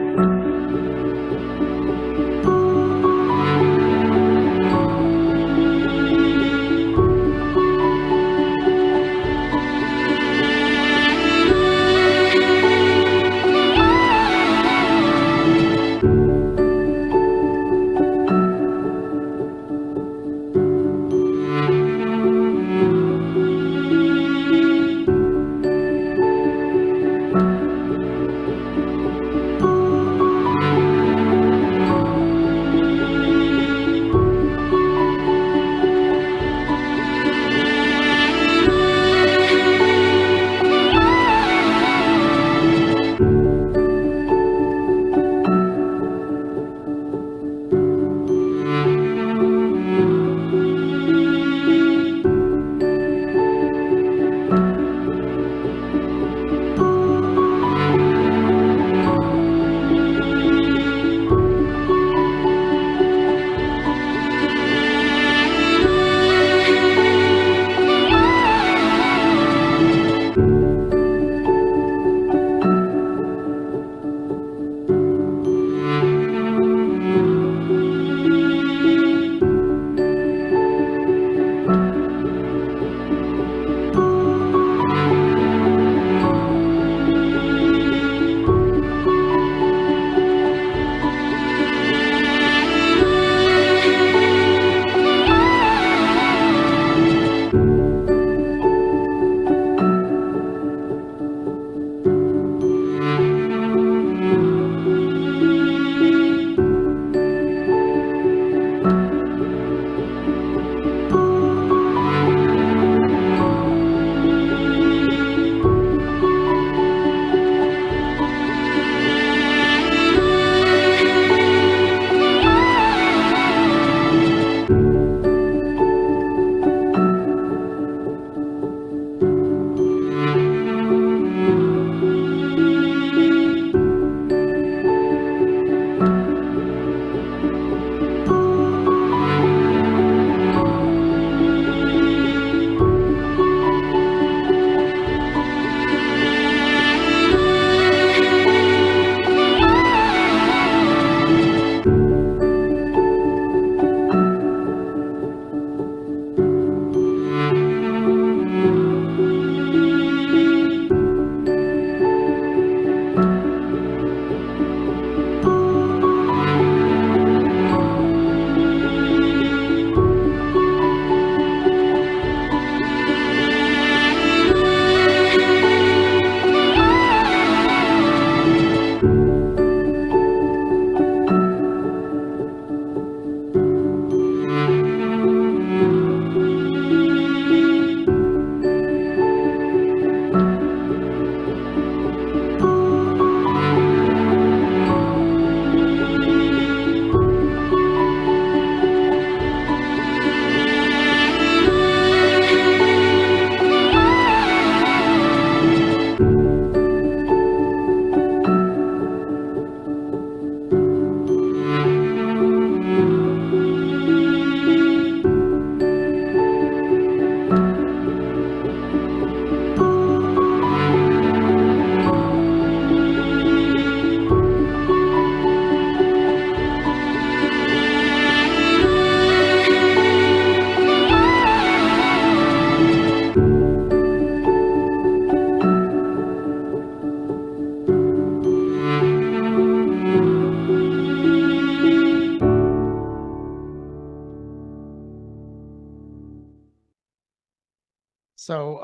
So,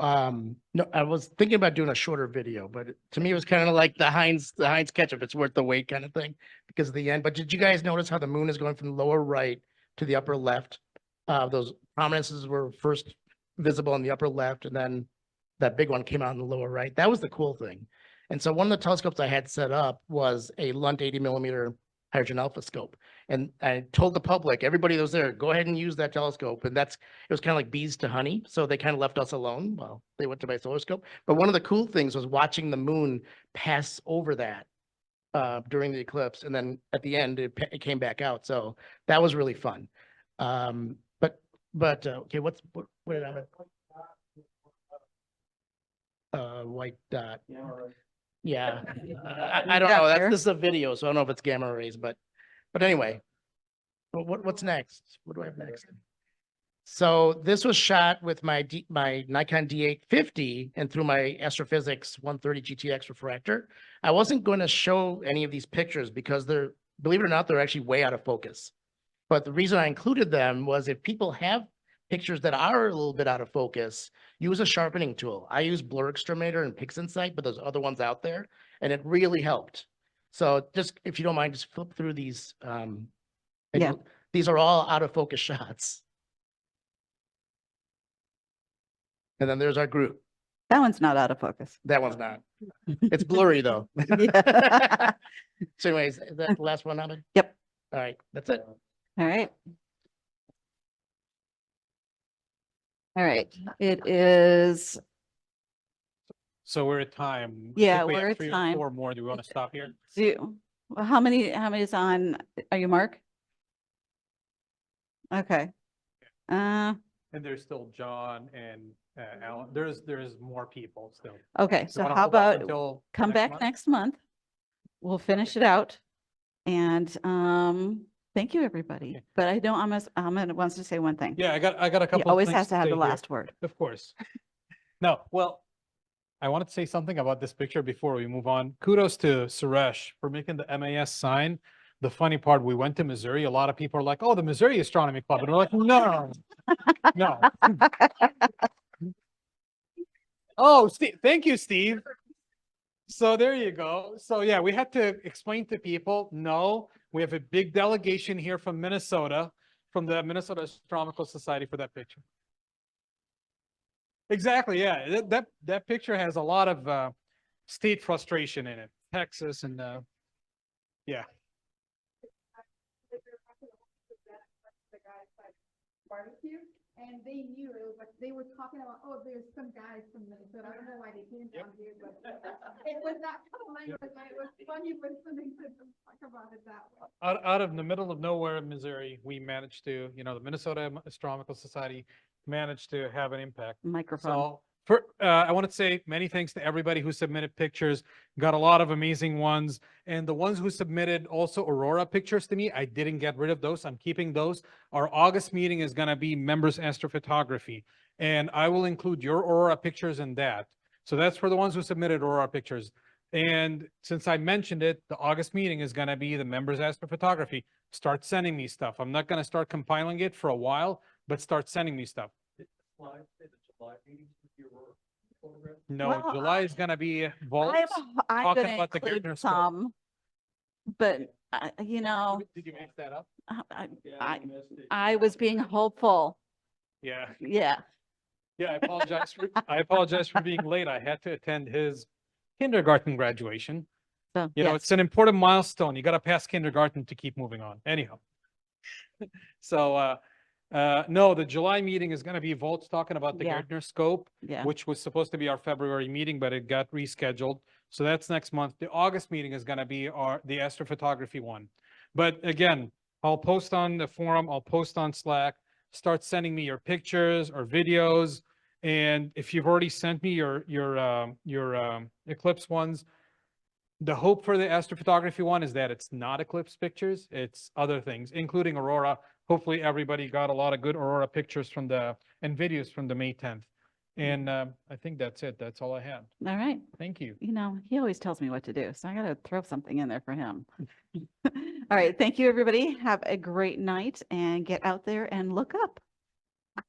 no, I was thinking about doing a shorter video, but to me, it was kind of like the Heinz ketchup. It's worth the wait kind of thing because of the end. But did you guys notice how the moon is going from the lower right to the upper left? Those prominences were first visible in the upper left, and then that big one came out in the lower right. That was the cool thing. And so one of the telescopes I had set up was a Lunt 80mm hydrogen alpha scope. And I told the public, everybody that was there, go ahead and use that telescope. And it was kind of like bees to honey. So they kind of left us alone while they went to my solar scope. But one of the cool things was watching the moon pass over that during the eclipse. And then at the end, it came back out. So that was really fun. Okay, what did I have? White dot. Yeah, I don't know. This is a video, so I don't know if it's gamma rays, but anyway, what's next? What do I have next? So this was shot with my Nikon D850 and through my Astrophysics 130 GTX refractor. I wasn't going to show any of these pictures because believe it or not, they're actually way out of focus. But the reason I included them was if people have pictures that are a little bit out of focus, use a sharpening tool. I use Blur Exterminator and PixInsight, but there's other ones out there, and it really helped. So just, if you don't mind, just flip through these. These are all out of focus shots. And then there's our group. That one's not out of focus. That one's not. It's blurry though. Yeah. So anyways, is that the last one, Ahmed? Yep. All right, that's it. All right. All right, it is, So we're at time. I Yeah, think we we're have at 3 or time. 4 more. Do we want to stop here? well, how many is on, are you Mark? Okay. And there's still John and Alan. There's more people still. Okay, You so wanna how hold off about until come next back month? next month? We'll finish it out. And thank you, everybody. But I know Ahmed wants to say one thing. Yeah, I got a couple. He of always things has to have say the here. last word. Of course. No, well, I wanted to say something about this picture before we move on. Kudos to Suresh for making the MAS sign. The funny part, we went to Missouri. A lot of people are like, "Oh, the Missouri Astronomy Club," and we're like, "No, no." Oh, Steve, thank you, Steve. So there you go. So yeah, we had to explain to people, no, we have a big delegation here from Minnesota, from the Minnesota Astronomical Society for that picture. Exactly, yeah. That picture has a lot of state frustration in it. Texas and yeah. Barbecue, and they knew it was like they were talking about, oh, there's some guys from Minnesota. I don't know why they came down here, but it was that kind of language, and it was funny listening to them talk about it that way. Out of the middle of nowhere in Missouri, we managed to, the Minnesota Astronomical Society managed to have an impact. Microphone. So I want to say many thanks to everybody who submitted pictures. Got a lot of amazing ones. And the ones who submitted also Aurora pictures to me, I didn't get rid of those. I'm keeping those. Our August meeting is going to be members astrophotography. And I will include your Aurora pictures in that. So that's for the ones who submitted Aurora pictures. And since I mentioned it, the August meeting is going to be the members astrophotography. Start sending me stuff. I'm not going to start compiling it for a while, but start sending me stuff. No, Well, July is gonna be vaults. I'm talking gonna about the include Gardner scope. some, but Did you make that up? I was being hopeful. Yeah. Yeah. Yeah, I apologize for being late. I had to attend his kindergarten graduation. So, You know, yes. it's an important milestone. You gotta pass kindergarten to keep moving on. Anyhow. So no, the July meeting is gonna be Volts talking about the Yeah. Gardner scope, Yeah. which was supposed to be our February meeting, but it got rescheduled. So that's next month. The August meeting is gonna be the astrophotography one. But again, I'll post on the forum, I'll post on Slack, start sending me your pictures or videos. And if you've already sent me your eclipse ones, the hope for the astrophotography one is that it's not eclipse pictures, it's other things, including Aurora. Hopefully everybody got a lot of good Aurora pictures and videos from the May 10th. And I think that's it. That's all I had. All right. Thank you. He always tells me what to do, so I gotta throw something in there for him. All right. Thank you, everybody. Have a great night and get out there and look up.